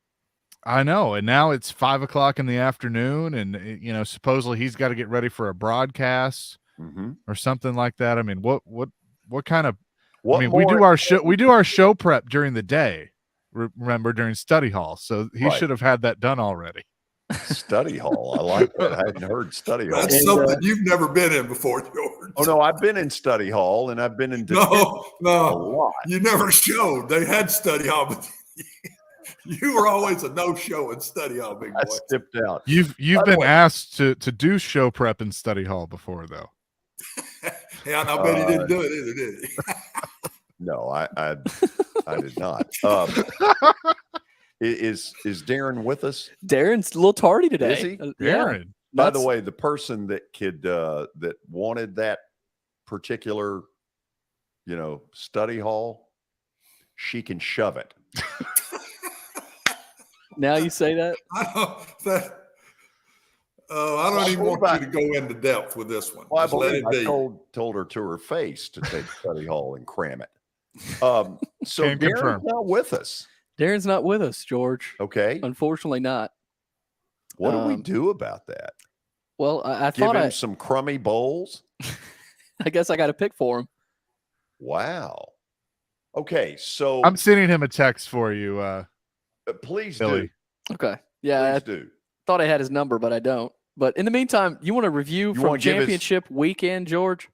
I know. And now it's 5:00 in the afternoon and, supposedly he's got to get ready for a broadcast or something like that. I mean, what kind of, we do our show prep during the day. Remember, during study hall. So he should have had that done already. Study hall. I like that. I hadn't heard study hall. That's something you've never been in before, George. Oh, no, I've been in study hall and I've been in No, a lot. you never showed. They had study hall, but you were always a no-show in study hall, big boy. I stepped out. You've been asked to do show prep in study hall before, though. Yeah, and I bet he didn't do it either, did he? No, I did not. Is Darren with us? Darren's a little tardy today. Is he? Darren. By the way, the person that that wanted that particular, study hall, she can shove it. Now you say that? I don't even want you to go into depth with this one. Well, Just let it be. I told her to her face to take study hall and cram it. So Can Darren's confirm. not with us. Darren's not with us, George. Okay. Unfortunately not. What do we do about that? Well, I Give thought him some crummy bowls? I guess I got to pick for him. Wow. Okay, so I'm sending him a text for you. Please Billy. do. Okay. Yeah, I do. thought I had his number, but I don't. But in the meantime, you want to review from wanna give us- championship weekend, George?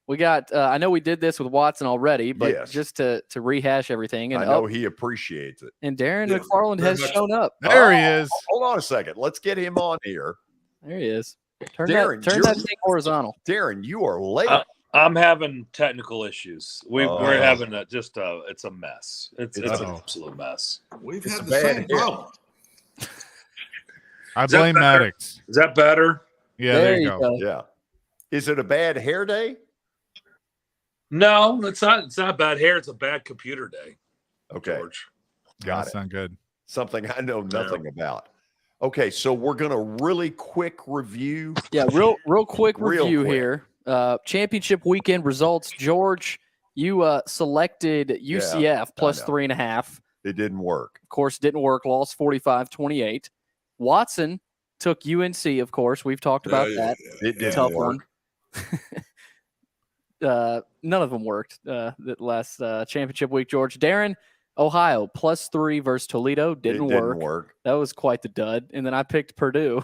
We got, I know we did this with Watson already, but Yes. just to rehash everything. And I know he appreciates it. And Darren Yes, McFarland very has much. shown up. There he is. Hold on a second. Let's get him on here. There he is. Turn Darren, that you're- thing horizontal. Darren, you are late. I'm having technical issues. We're having it's a mess. It's an Uh-oh. absolute mess. We've It's had a the bad same hit. problem. I Is that blame better? Maddox. Is that better? Yeah, there you go. Yeah. Is it a bad hair day? No, it's not. It's not bad hair. It's a bad computer day. Okay. George. Got That's it. not good. Something I know nothing about. Okay, so we're going to really quick review. Yeah, real quick Real review quick. here. Championship weekend results. George, you selected UCF plus know. 3.5. It didn't work. Of course, didn't work. Lost 45-28. Watson took UNC, of course. We've talked about that. It didn't Tough work. one. None of them worked that last championship week, George. Darren, Ohio, plus 3 versus Toledo. Didn't work. That was quite the dud. And then I picked Purdue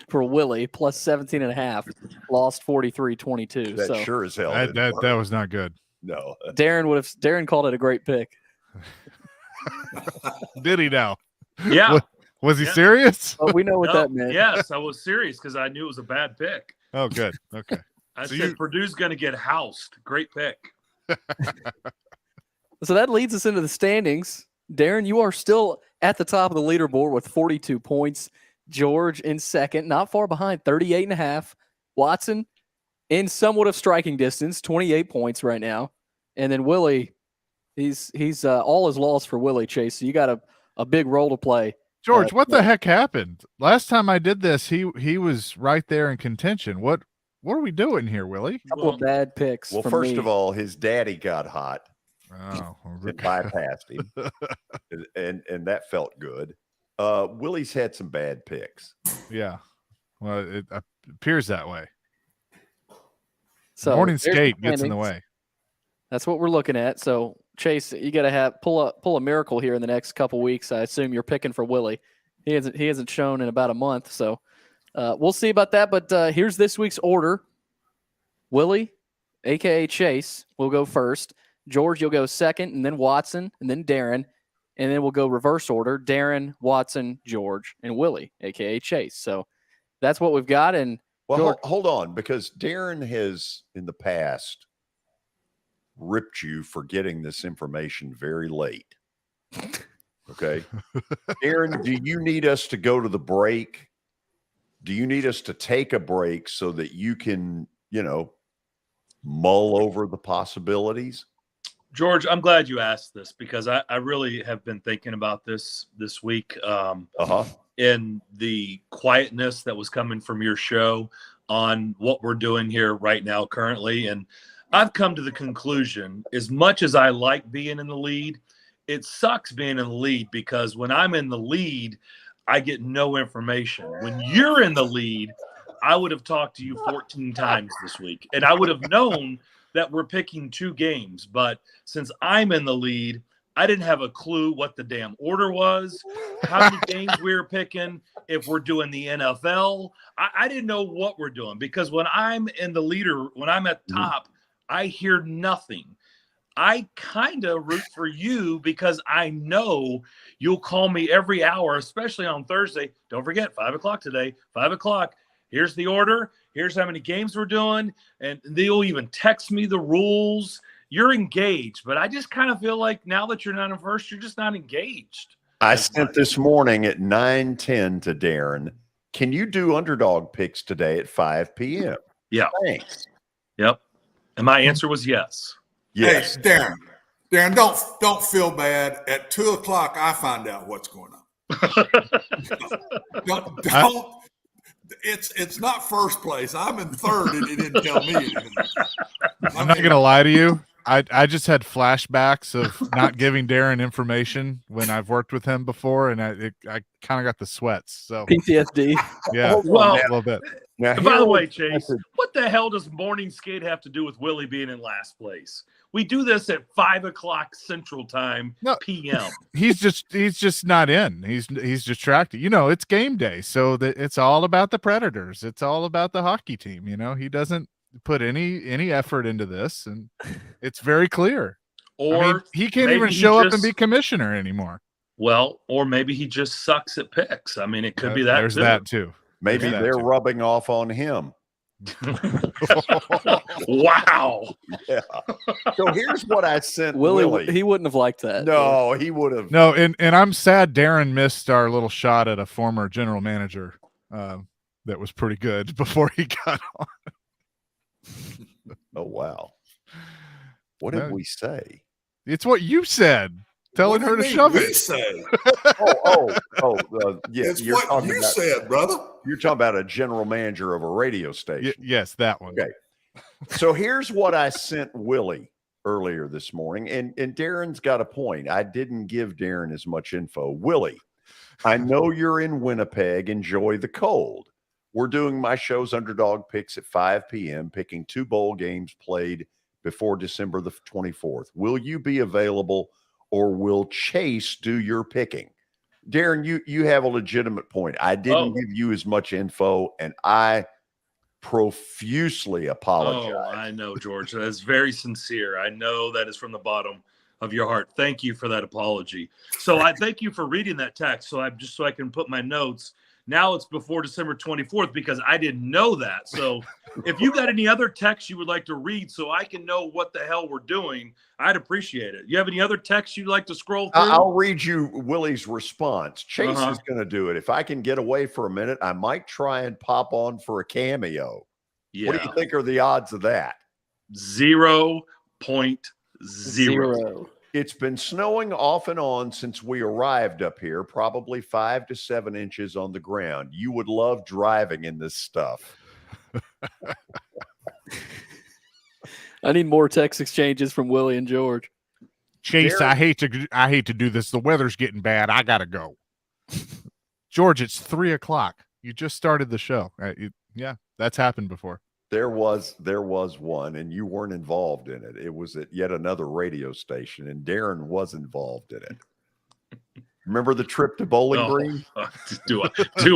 for Willie, plus 17.5. Lost 43-22. That So sure as hell That didn't work. was not good. No. Darren called it a great pick. Did he now? Yeah. Was he Yeah. serious? But we know what No, that meant. Yes, I was serious because I knew it was a bad pick. Oh, good. Okay. I So said Purdue's going to get housed. Great pick. So that leads us into the standings. Darren, you are still at the top of the leaderboard with 42 points. George in second, not far behind, 38.5. Watson in somewhat of striking distance, 28 points right now. And then Willie, he's all is lost for Willie, Chase. So you got a big role to play. George, what the heck happened? Last time I did this, he was right there in contention. What are we doing here, Willie? A couple of bad picks. Well, from first me. of all, his daddy got hot Oh, and bypassed him, and that felt good. Willie's had some bad picks. yeah. Well, it appears that way. So Morning there's the skate gets in the standings. way. That's what we're looking at. So Chase, you got to pull a miracle here in the next couple weeks. I assume you're picking for Willie. He hasn't shown in about a month, so we'll see about that. But here's this week's order. Willie, aka Chase, will go first. George, you'll go second, and then Watson, and then Darren, and then we'll go reverse order: Darren, Watson, George, and Willie, aka Chase. So that's what we've got. And well, George, hold on, because Darren has in the past ripped you for getting this information very late. Okay. Aaron, do you need us to go to the break? Do you need us to take a break so that you can, mull over the possibilities? George, I'm glad you asked this because I really have been thinking about this week. In the quietness that was coming from your show on what we're doing here right now currently. And I've come to the conclusion, as much as I like being in the lead, it sucks being in the lead because when I'm in the lead, I get no information. When you're in the lead, I would have talked to you 14 times this week, and I would have known that we're picking 2 games. But since I'm in the lead, I didn't have a clue what the damn order was, how many games we were picking, if we're doing the NFL. I didn't know what we're doing because when I'm in the leader, when I'm at top, I hear nothing. I kind of root for you because I know you'll call me every hour, especially on Thursday. Don't forget, 5 o'clock today, 5 o'clock. Here's the order. Here's how many games we're doing. And they'll even text me the rules. You're engaged, but I just kind of feel like now that you're not in first, you're just not engaged. I sent this morning at 9:10 to Darren. Can you do underdog picks today at 5 p.m.? Yeah. Thanks. Yep. And my answer was yes. Yes. Hey, Darren, don't feel bad. At 2 o'clock, I find out what's going on. don't. It's not first place. I'm in third, and he didn't tell me anything. I'm not gonna lie to you. I just had flashbacks of not giving Darren information when I've worked with him before, and I kind of got the sweats. So PTSD. Yeah, well, a little bit. Now, by the way, Chase, what the hell does morning skate have to do with Willie being in last place? We do this at 5 o'clock Central Time p.m. He's just not in. He's distracted. It's game day, so that it's all about the Predators. It's all about the hockey team. He doesn't put any effort into this, and it's very clear. Or he can't even show up and be commissioner anymore. Well, or maybe he just sucks at picks. I mean, it could be that. There's that too. Maybe they're rubbing off on him. Wow. Yeah. So here's what I sent Willie. He wouldn't have liked that. No, he would have. No, and I'm sad Darren missed our little shot at a former general manager that was pretty good before he got on. Oh, wow. What did we say? It's what you said. Telling her to shove it. Say? Yes. It's what you said, brother. You're talking about a general manager of a radio station. Yes, that one. Okay. So here's what I sent Willie earlier this morning, and Darren's got a point. I didn't give Darren as much info. Willie, I know you're in Winnipeg. Enjoy the cold. We're doing my show's Underdog Picks at 5 p.m., picking 2 bowl games played before December the 24th. Will you be available, or will Chase do your picking? Darren, you have a legitimate point. I didn't give you as much info, and I profusely apologize. Oh, I know, George. That's very sincere. I know that is from the bottom of your heart. Thank you for that apology. So I thank you for reading that text. So I can put my notes. Now it's before December 24th because I didn't know that. So if you got any other texts you would like to read so I can know what the hell we're doing, I'd appreciate it. You have any other texts you'd like to scroll through? I'll read you Willie's response. Chase is going to do it. If I can get away for a minute, I might try and pop on for a cameo. Yeah. What do you think are the odds of that? 0.0. It's been snowing off and on since we arrived up here, probably 5 to 7 inches on the ground. You would love driving in this stuff. I need more text exchanges from Willie and George. Chase, I hate to do this. The weather's getting bad. I gotta go. George, it's 3 o'clock. You just started the show. Yeah, that's happened before. There was one, and you weren't involved in it. It was at yet another radio station, and Darren was involved in it. Remember the trip to Bowling Green? Do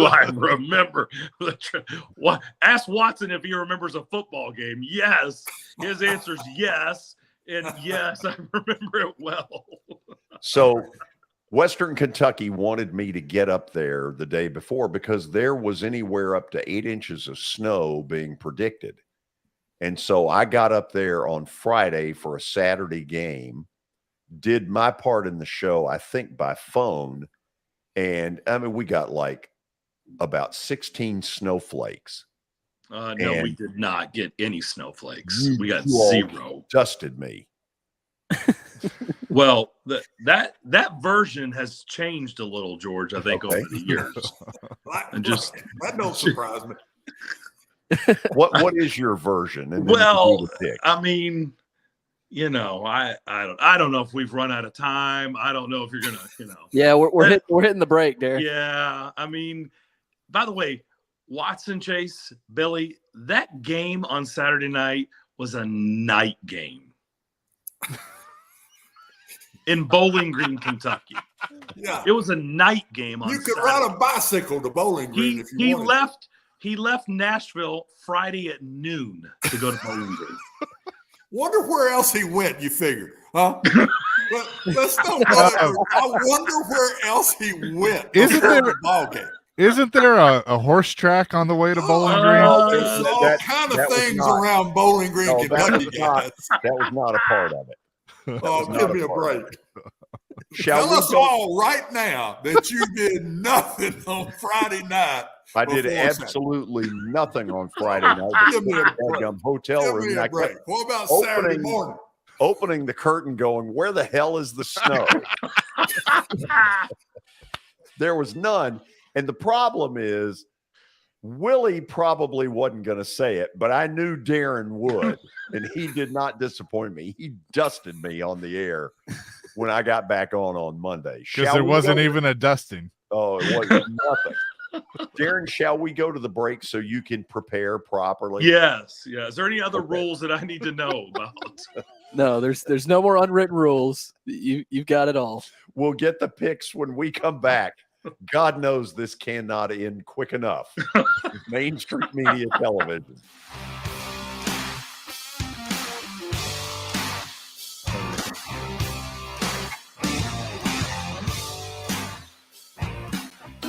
I remember the trip? Ask Watson if he remembers a football game. Yes. His answer is yes. And yes, I remember it well. So Western Kentucky wanted me to get up there the day before because there was anywhere up to 8 inches of snow being predicted. And so I got up there on Friday for a Saturday game, did my part in the show, I think by phone. And I mean, we got like about 16 snowflakes. No, we did not get any snowflakes. We got you all 0. Dusted me. Well, that version has changed a little, George, I think, over the years. That don't surprise me. What is your version? And well, I mean, you know, I don't know if we've run out of time. I don't know if you're gonna, you know. Yeah, we're hitting the break, Derek. Yeah, I mean, by the way, Watson, Chase, Billy, that game on Saturday night was a night game in Bowling Green, Kentucky. Yeah, it was a night game on. You could Saturday. ride a bicycle to Bowling Green if you wanted. He left Nashville Friday at noon to go to Bowling Green. Wonder where else he went, you figure, huh? Let's don't go there. I wonder where else he went. Isn't there the ball game? Isn't there a horse track on the way to Bowling Green? There's all kind of things around Bowling Green, Kentucky, guys. That was not a part of it. Oh, give me a break. Tell us all right now that you did nothing on Friday night. I did absolutely nothing on Friday night. Give me a break. Hotel Give room. me a break. What about Saturday morning? Opening the curtain, going, where the hell is the snow? There was none. And the problem is, Willie probably wasn't going to say it, but I knew Darren would, and he did not disappoint me. He dusted me on the air when I got back on Monday. Because there wasn't even a dusting. Oh, it wasn't nothing. Darren, shall we go to the break so you can prepare properly? Yes. Yeah. Is there any other rules that I need to know about? No, there's no more unwritten rules. You've got it all. We'll get the picks when we come back. God knows this cannot end quick enough. Main Street Media Television.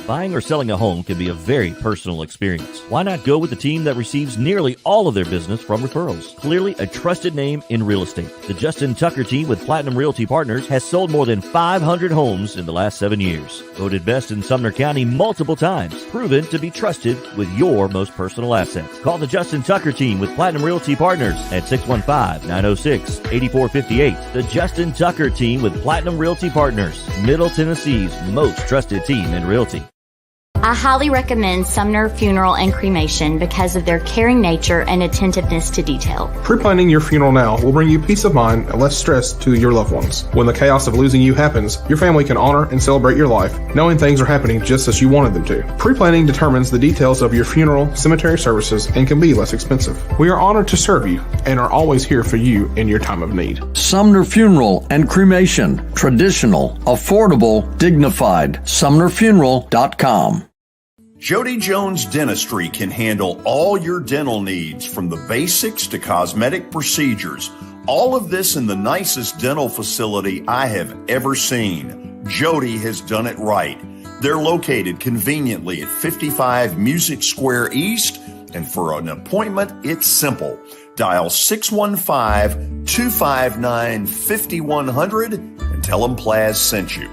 Buying or selling a home can be a very personal experience. Why not go with the team that receives nearly all of their business from referrals? Clearly a trusted name in real estate. The Justin Tucker team with Platinum Realty Partners has sold more than 500 homes in the last 7 years. Voted best in Sumner County multiple times. Proven to be trusted with your most personal assets. Call the Justin Tucker team with Platinum Realty Partners at 615-906-8458. The Justin Tucker team with Platinum Realty Partners, Middle Tennessee's most trusted team in realty. I highly recommend Sumner Funeral and Cremation because of their caring nature and attentiveness to detail. Pre-planning your funeral now will bring you peace of mind and less stress to your loved ones. When the chaos of losing you happens, your family can honor and celebrate your life, knowing things are happening just as you wanted them to. Pre-planning determines the details of your funeral, cemetery services, and can be less expensive. We are honored to serve you and are always here for you in your time of need. Sumner Funeral and Cremation. Traditional, affordable, dignified. SumnerFuneral.com. Jody Jones Dentistry can handle all your dental needs, from the basics to cosmetic procedures. All of this in the nicest dental facility I have ever seen. Jody has done it right. They're located conveniently at 55 Music Square East, and for an appointment, it's simple. Dial 615-259-5100 and tell them Plaz sent you.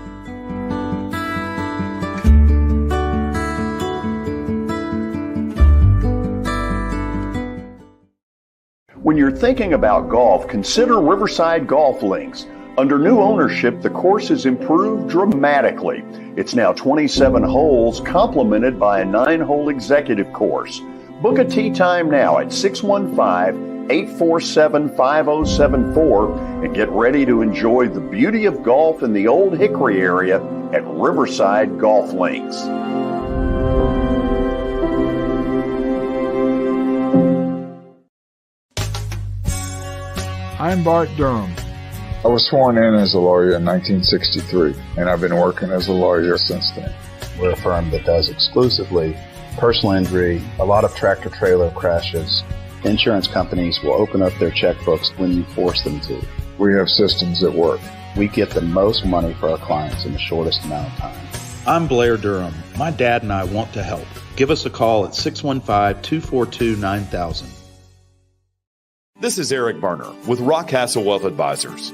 When you're thinking about golf, consider Riverside Golf Links. Under new ownership, the course has improved dramatically. It's now 27 holes, complemented by a 9-hole executive course. Book a tee time now at 615-847-5074 and get ready to enjoy the beauty of golf in the Old Hickory area at Riverside Golf Links. I'm Bart Durham. I was sworn in as a lawyer in 1963, and I've been working as a lawyer since then. We're a firm that does exclusively personal injury, a lot of tractor-trailer crashes. Insurance companies will open up their checkbooks when you force them to. We have systems that work. We get the most money for our clients in the shortest amount of time. I'm Blair Durham. My dad and I want to help. Give us a call at 615-242-9000. This is Eric Barner with Rockcastle Wealth Advisors.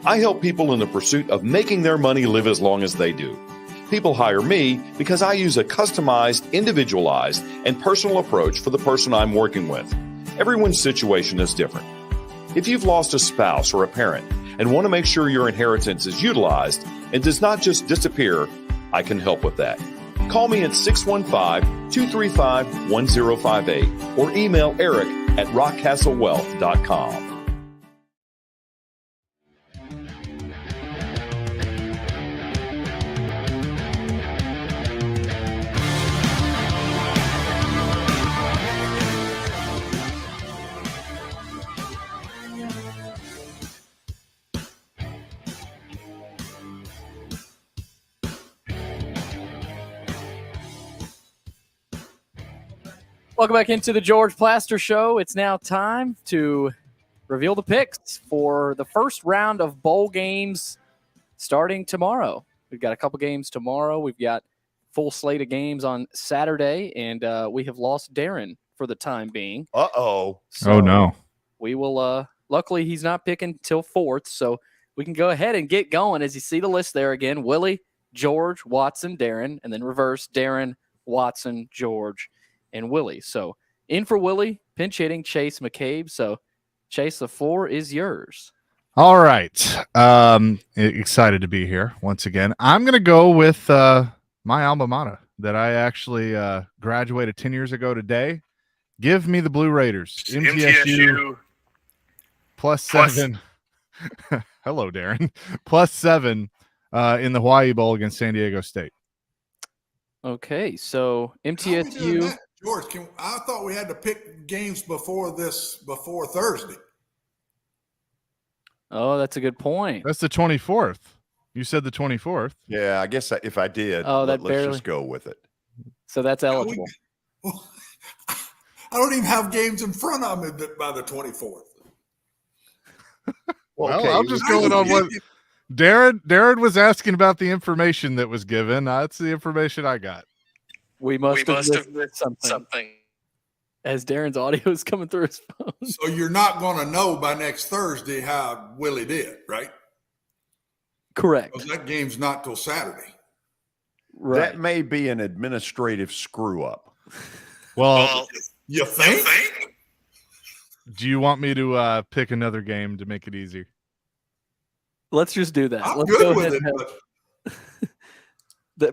I help people in the pursuit of making their money live as long as they do. People hire me because I use a customized, individualized, and personal approach for the person I'm working with. Everyone's situation is different. If you've lost a spouse or a parent and want to make sure your inheritance is utilized and does not just disappear, I can help with that. Call me at 615-235-1058 or email Eric at rockcastlewealth.com. Welcome back into the George Plaster Show. It's now time to reveal the picks for the first round of bowl games starting tomorrow. We've got a couple games tomorrow. We've got full slate of games on Saturday, and we have lost Darren for the time being. Uh-oh. So oh, no. We will, luckily he's not picking till 4th, so we can go ahead and get going. As you see the list there again, Willie, George, Watson, Darren, and then reverse Darren, Watson, George, and Willie. So in for Willie, pinch hitting Chase McCabe. So Chase, the floor is yours. All right. Excited to be here once again. I'm going to go with my alma mater that I actually graduated 10 years ago today. Give me the Blue Raiders. MTSU +7. Hello, Darren. +7 in the Hawaii Bowl against San Diego State. Okay, so MTSU. George, I thought we had to pick games before Thursday. Oh, that's a good point. That's the 24th. You said the 24th. Yeah, I guess if I did, let's just go with it. So that's eligible. I don't even have games in front of me by the 24th. Well, I'm just going on what Darren was asking about the information that was given. That's the information I got. We must have missed something. As Darren's audio is coming through his phone. So you're not going to know by next Thursday how Willie did, right? Correct. Because that game's not till Saturday. Right. That may be an administrative screw up. Well, you think? Do you want me to pick another game to make it easy? Let's just do that. I'm Let's good go with ahead it.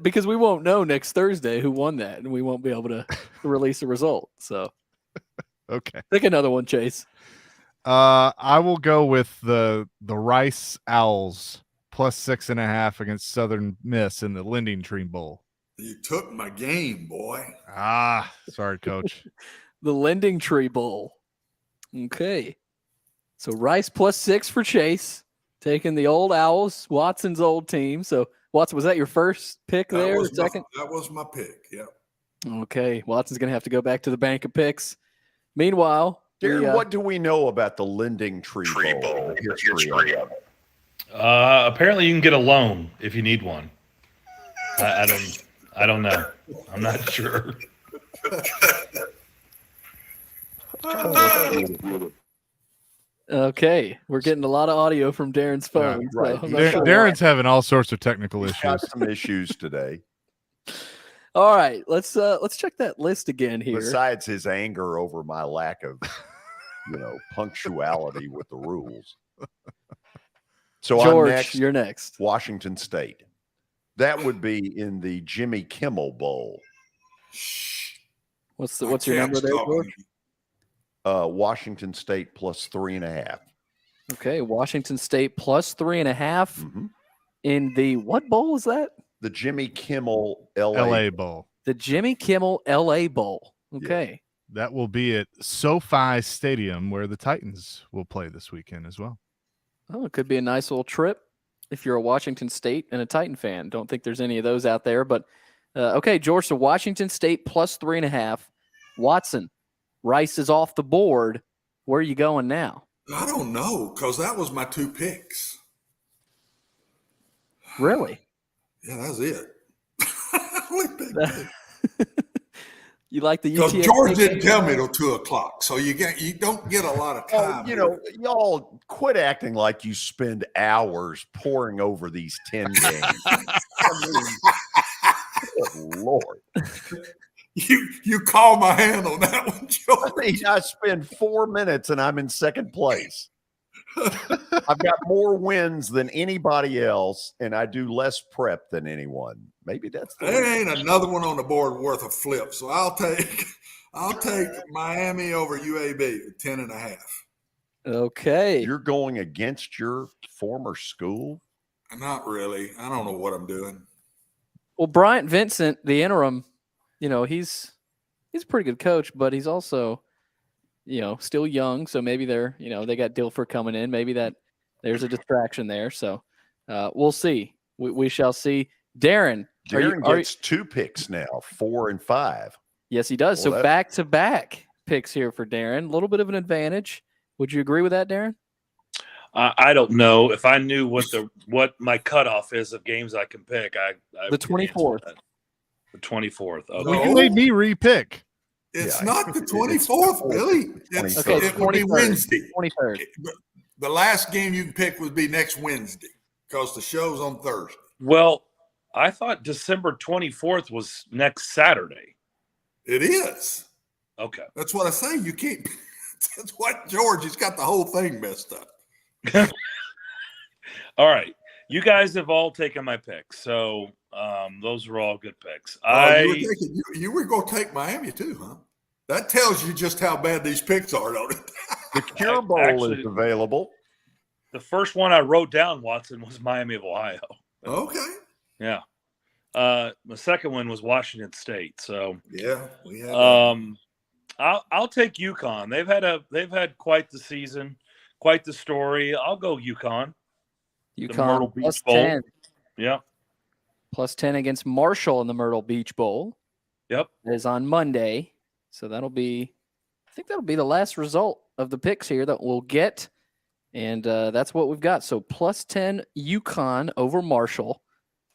because we won't know next Thursday who won that, and we won't be able to release a result. So, okay, pick another one, Chase. I will go with the Rice Owls +6.5 against Southern Miss in the Lending Tree Bowl. You took my game, boy. Sorry, Coach. The Lending Tree Bowl. Okay, so Rice +6 for Chase, taking the old Owls, Watson's old team. So. Watson, was that your first pick there? Second? That was my pick, yeah. Okay, Watson's going to have to go back to the bank of picks. Meanwhile, Darren, what do we know about the Lending Tree Bowl? History of it? Apparently, you can get a loan if you need one. I don't know. I'm not sure. Okay, we're getting a lot of audio from Darren's phone. Yeah, right. So Darren's having all sorts of technical issues. Got some issues today. All right, let's check that list again here. Besides his anger over my lack of, punctuality with the rules. So George, you're next. Washington State. That would be in the Jimmy Kimmel Bowl. What's your number there, George? Washington State +3.5. Okay, Washington State +3.5 in the what bowl is that? The Jimmy Kimmel LA Bowl. The Jimmy Kimmel LA Bowl. Okay. Yeah. That will be at SoFi Stadium where the Titans will play this weekend as well. Oh, it could be a nice little trip if you're a Washington State and a Titan fan. Don't think there's any of those out there, but okay, George, so Washington State +3.5. Watson. Rice is off the board. Where are you going now? I don't know, because that was my 2 picks. Really? Yeah, that's it. Only picked 2. You like the Because UTSA? George didn't tell me till 2:00, so you don't get a lot of time. Oh, you know, y'all quit acting like you spend hours poring over these 10 games. I mean, good Lord. You call my hand on that one, George. I mean, I spend 4 minutes and I'm in second place. I've got more wins than anybody else, and I do less prep than anyone. Maybe that's the There ain't another one on the board worth a flip. So I'll take Miami over UAB at 10.5. Okay. You're going against your former school? Not really. I don't know what I'm doing. Well, Bryant Vincent, the interim, he's a pretty good coach, but he's also, still young. So maybe they got Dilfer coming in. Maybe there's a distraction there. So we'll see. We shall see. Darren Gets 2 picks now, 4 and 5. Yes, he does. Well, so back-to-back picks here for Darren. A little bit of an advantage. Would you agree with that, Darren? I don't know. If I knew what my cutoff is of games I can pick, I the 24th. The 24th. Okay. Well, you made me re-pick. It's not the 24th, Billy. It would be Wednesday. 23rd. The last game you can pick would be next Wednesday because the show's on Thursday. Well, I thought December 24th was next Saturday. It is. Okay. That's what I say. You can't. That's what George. He's got the whole thing messed up. All right. You guys have all taken my picks. So those were all good picks. You were going to take Miami too, huh? That tells you just how bad these picks are, don't it? The Cure Bowl is available. The first one I wrote down, Watson, was Miami of Ohio. Okay. Yeah. The second one was Washington State. So yeah, we had. I'll take UConn. They've had quite the season, quite the story. I'll go UConn. UConn plus Bowl. 10. Yeah. Plus 10 against Marshall in the Myrtle Beach Bowl. Yep. It is on Monday. So I think that'll be the last result of the picks here that we'll get. And that's what we've got. So plus 10 UConn over Marshall.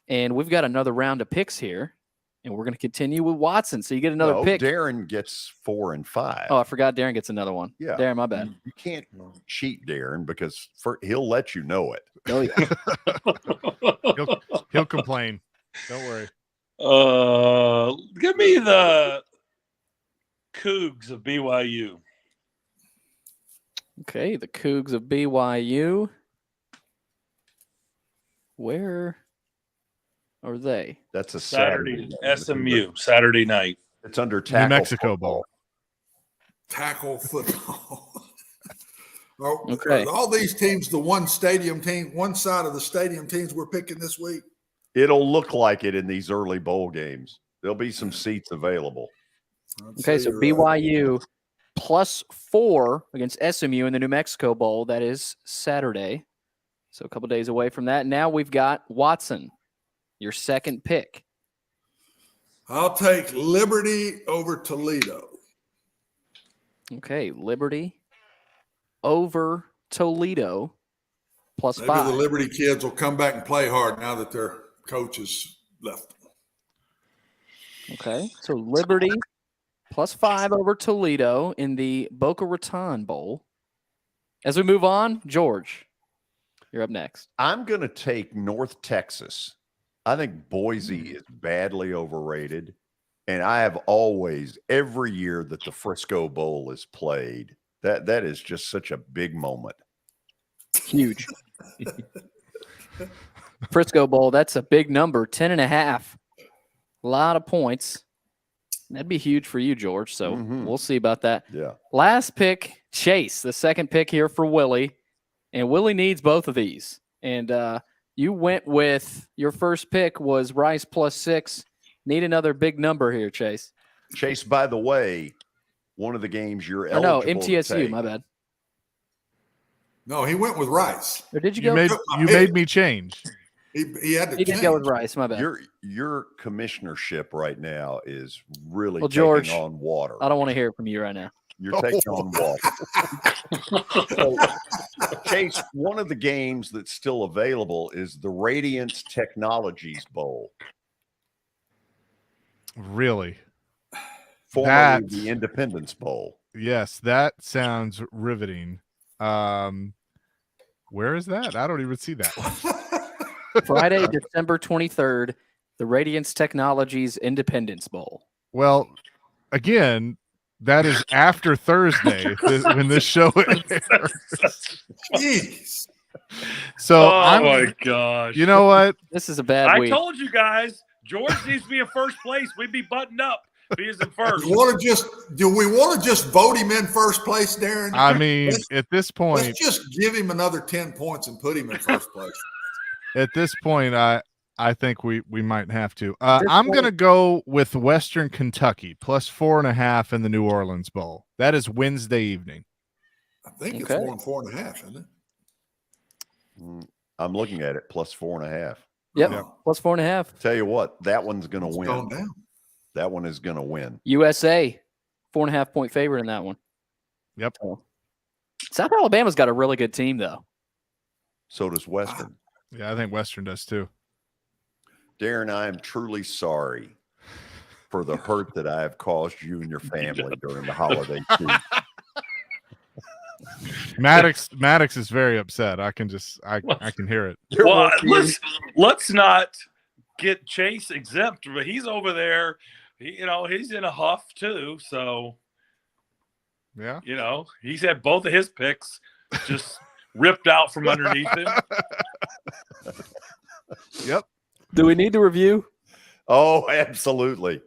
And we've got another round of picks here. And we're going to continue with Watson. So you get another pick. Darren gets 4 and 5. Oh, I forgot Darren gets another one. Yeah. Darren, my bad. You can't cheat Darren because he'll let you know it. Oh, yeah. he'll complain. Don't worry. Give me the Cougs of BYU. Okay, the Cougs of BYU. Where are they? That's a Saturday SMU, Saturday night. It's under New Mexico Bowl. Tackle football. Okay. All these teams, the one side of the stadium teams we're picking this week. It'll look like it in these early bowl games. There'll be some seats available. Okay, so BYU plus 4 against SMU in the New Mexico Bowl. That is Saturday. So a couple days away from that. Now we've got Watson, your second pick. I'll take Liberty over Toledo. Okay, Liberty over Toledo plus Maybe 5. the Liberty kids will come back and play hard now that their coaches left. Okay, so Liberty plus 5 over Toledo in the Boca Raton Bowl. As we move on, George, you're up next. I'm going to take North Texas. I think Boise is badly overrated. And I have always, every year that the Frisco Bowl is played, that is just such a big moment. Huge. Frisco Bowl, that's a big number, 10.5. A lot of points. That'd be huge for you, George. So we'll see about that. Yeah. Last pick, Chase, the second pick here for Willie. And Willie needs both of these. And you went with your first pick was Rice plus 6. Need another big number here, Chase. Chase, by the way, one of the games you're eligible no, MTSU, to take. my bad. No, he went with Rice. Or did you go? You made me change. He had to He change. did go with Rice, my bad. Your commissionership right now is really George, taking on water. I don't want to hear it from you right now. You're taking on waffle. So, Chase, one of the games that's still available is the Radiance Technologies Bowl. Really? Formerly the Independence Bowl. Yes, that sounds riveting. Where is that? I don't even see that. Friday, December 23rd, the Radiance Technologies Independence Bowl. Well, again, that is after Thursday when this show airs. Jeez. So my gosh. You know what? This is a bad week. I told you guys, George needs to be in first place. We'd be buttoned up. He is in first. Do we want to just vote him in first place, Darren? I mean, at this point, let's just give him another 10 points and put him in first place. At this point, I think we might have to. I'm going to go with Western Kentucky plus 4.5 in the New Orleans Bowl. That is Wednesday evening. I think it's 4.5, isn't it? I'm looking at it plus 4.5. Yep. Plus 4.5. Tell you what, that one's going to win. Going down. That one is going to win. USA, 4.5 point favorite in that one. Yep. South Alabama's got a really good team, though. So does Western. Yeah, I think Western does too. Darren, I am truly sorry for the hurt that I have caused you and your family during the holiday season. Maddox is very upset. I can hear it. Well, let's not get Chase exempt, but he's over there. He's in a huff too. So, yeah, he's had both of his picks just ripped out from underneath him. Yep. Do we need to review? Oh, absolutely.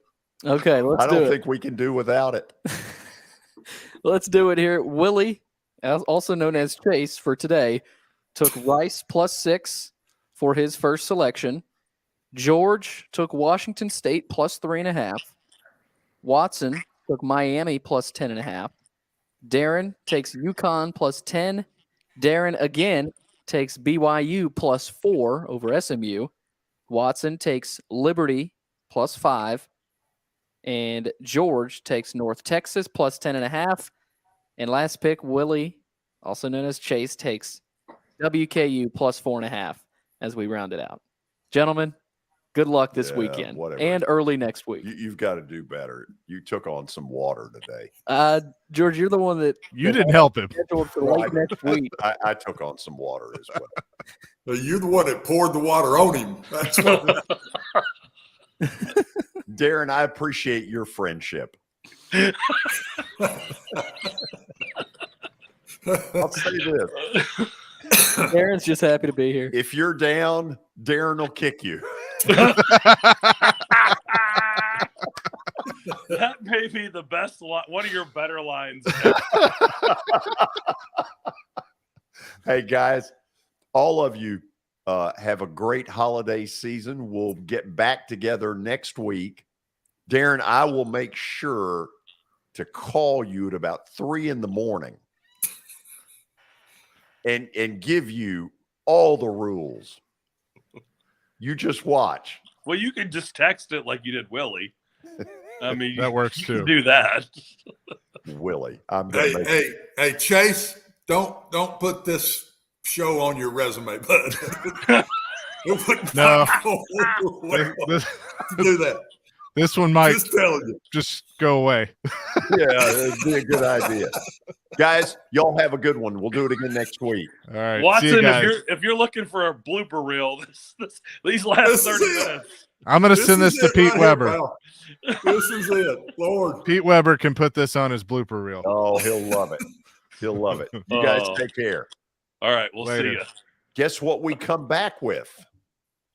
Okay, let's do it. I don't think we can do without it. Let's do it here. Willie, also known as Chase for today, took Rice plus 6 for his first selection. George took Washington State plus 3.5. Watson took Miami plus 10.5. Darren takes UConn plus 10. Darren again takes BYU plus 4 over SMU. Watson takes Liberty plus 5. And George takes North Texas plus 10.5. And last pick, Willie, also known as Chase, takes WKU plus 4.5 as we round it out. Gentlemen, good luck this weekend and early next week. You've got to do better. You took on some water today. George, you're the one that didn't help him. For late next week. I took on some water as well. You're the one that poured the water on him. That's what. Darren, I appreciate your friendship. I'll say this. Darren's just happy to be here. If you're down, Darren will kick you. That may be the best line, one of your better lines. Hey, guys, all of you have a great holiday season. We'll get back together next week. Darren, I will make sure to call you at about 3 a.m. and give you all the rules. You just watch. Well, you can just text it like you did Willie. I mean, that works you too. Can do that. Willie, hey, Chase, don't put this show on your resume, bud. No, do that. This one might just go away. Yeah, it'd be a good idea. Guys, y'all have a good one. We'll do it again next week. All right, Watson, if you're looking for a blooper reel, these last 30 minutes. I'm going to send this to Pete Weber. This is it, Lord. Pete Weber can put this on his blooper reel. Oh, he'll love it. He'll love it. You guys take care. All right, we'll see you. Guess what we come back with?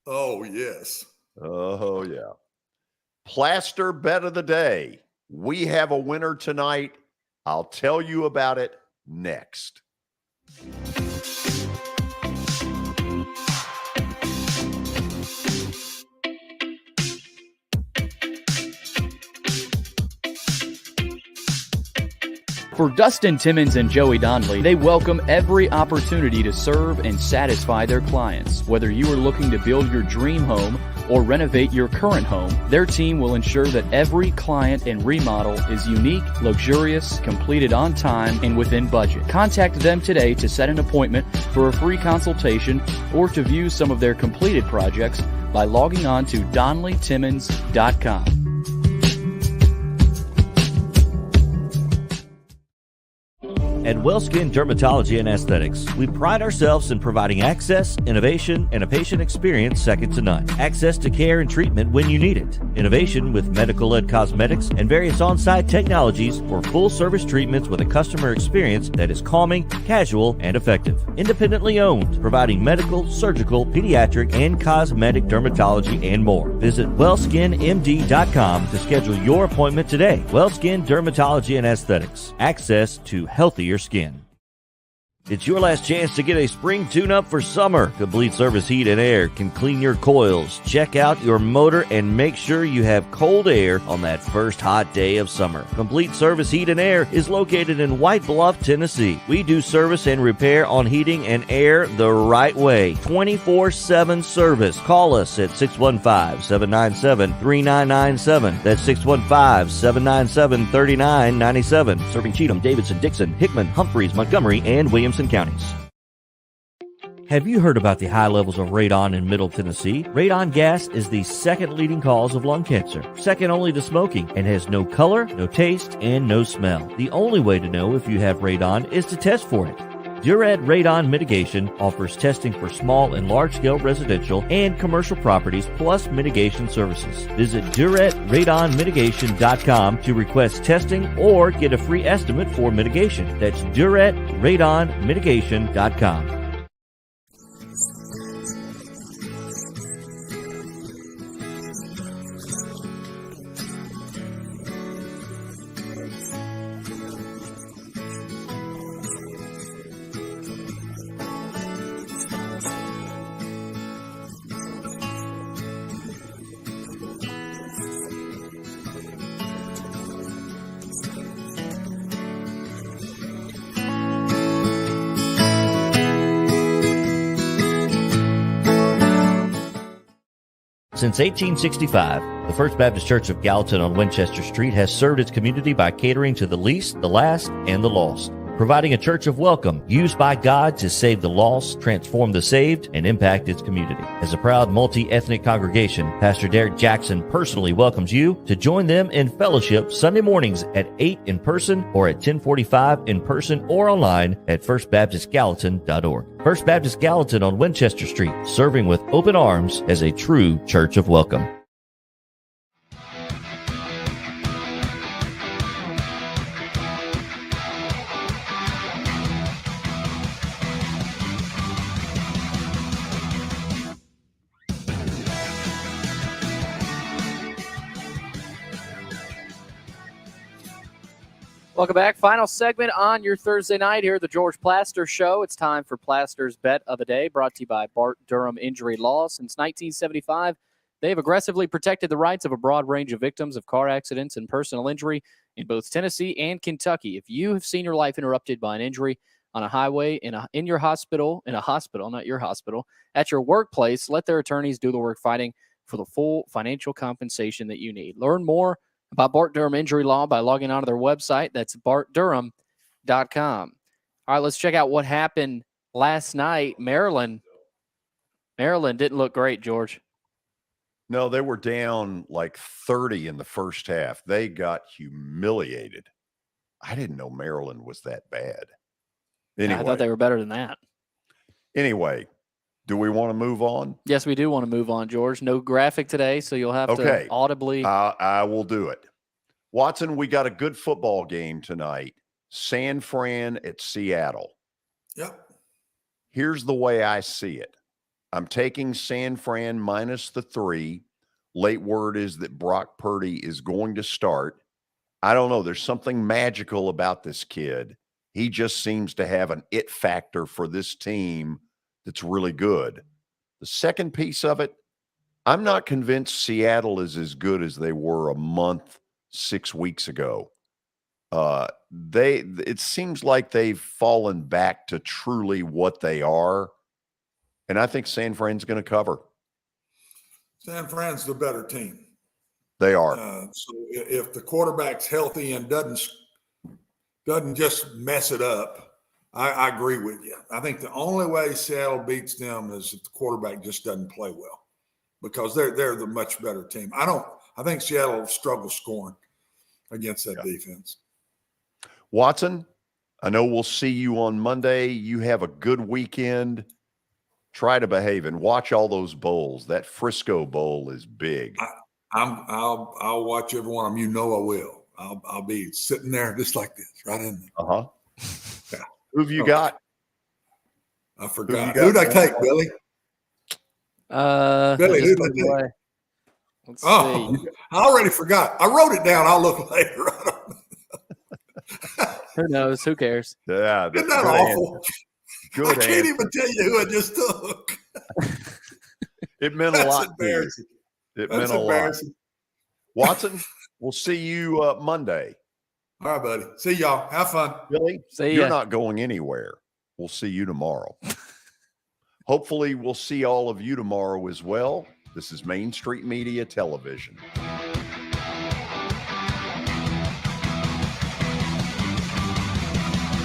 Oh, yes. Oh, yeah. Plaster bet of the day. We have a winner tonight. I'll tell you about it next. For Dustin Timmons and Joey Donnelly, they welcome every opportunity to serve and satisfy their clients. Whether you are looking to build your dream home or renovate your current home, their team will ensure that every client and remodel is unique, luxurious, completed on time, and within budget. Contact them today to set an appointment for a free consultation or to view some of their completed projects by logging on to DonleyTimmons.com. At WellSkin Dermatology and Aesthetics, we pride ourselves in providing access, innovation, and a patient experience second to none. Access to care and treatment when you need it. Innovation with medical-led cosmetics and various on-site technologies for full-service treatments with a customer experience that is calming, casual, and effective. Independently owned, providing medical, surgical, pediatric, and cosmetic dermatology and more. Visit WellSkinMD.com to schedule your appointment today. WellSkin Dermatology and Aesthetics. Access to healthier skin. It's your last chance to get a spring tune-up for summer. Complete Service Heat and Air can clean your coils, check out your motor, and make sure you have cold air on that first hot day of summer. Complete Service Heat and Air is located in White Bluff, Tennessee. We do service and repair on heating and air the right way. 24/7 service. Call us at 615-797-3997. That's 615-797-3997. Serving Cheatham, Davidson, Dixon, Hickman, Humphreys, Montgomery, and Williamson counties. Have you heard about the high levels of radon in Middle Tennessee? Radon gas is the second leading cause of lung cancer, second only to smoking, and has no color, no taste, and no smell. The only way to know if you have radon is to test for it. Duret Radon Mitigation offers testing for small and large-scale residential and commercial properties, plus mitigation services. Visit DuretRadonMitigation.com to request testing or get a free estimate for mitigation. That's DuretRadonMitigation.com. Since 1865, the First Baptist Church of Gallatin on Winchester Street has served its community by catering to the least, the last, and the lost, providing a church of welcome used by God to save the lost, transform the saved, and impact its community. As a proud multi-ethnic congregation, Pastor Derek Jackson personally welcomes you to join them in fellowship Sunday mornings at 8 in person or at 10:45 in person or online at firstbaptistgallatin.org. First Baptist Gallatin on Winchester Street, serving with open arms as a true church of welcome. Welcome back. Final segment on your Thursday night here at the George Plaster Show. It's time for Plaster's Bet of the Day, brought to you by Bart Durham Injury Law. Since 1975, they've aggressively protected the rights of a broad range of victims of car accidents and personal injury in both Tennessee and Kentucky. If you have seen your life interrupted by an injury on a highway, in your hospital, not your hospital, at your workplace, let their attorneys do the work fighting for the full financial compensation that you need. Learn more about Bart Durham Injury Law by logging onto their website. That's bartdurham.com. All right, let's check out what happened last night. Maryland didn't look great, George. No, they were down like 30 in the first half. They got humiliated. I didn't know Maryland was that bad. Anyway, I thought they were better than that. Anyway, do we want to move on? Yes, we do want to move on, George. No graphic today, so you'll have to audibly. I will do it. Watson, we got a good football game tonight. San Fran at Seattle. Yep. Here's the way I see it. I'm taking San Fran minus the 3. Late word is that Brock Purdy is going to start. I don't know. There's something magical about this kid. He just seems to have an it factor for this team that's really good. The second piece of it, I'm not convinced Seattle is as good as they were a month, 6 weeks ago. It seems like they've fallen back to truly what they are. And I think San Fran's going to cover. San Fran's the better team. They are. So if the quarterback's healthy and doesn't just mess it up, I agree with you. I think the only way Seattle beats them is if the quarterback just doesn't play well, because they're the much better team. I think Seattle will struggle scoring against that defense. Watson, I know we'll see you on Monday. You have a good weekend. Try to behave and watch all those bowls. That Frisco Bowl is big. I'll watch every one of them. You know I will. I'll be sitting there just like this, right in there. Yeah. Who have you got? I forgot. Who'd I take, Billy? Billy, who'd I take? Let's see. I already forgot. I wrote it down. I'll look later. Who knows? Who cares? Yeah. Isn't that awful? Good I can't even tell you who I just took. It meant a lot. Embarrassing. It That's meant a lot. embarrassing. Watson, we'll see you Monday. All right, buddy. See y'all. Have fun. Billy, See you're ya. not going anywhere. We'll see you tomorrow. Hopefully, we'll see all of you tomorrow as well. This is Main Street Media Television.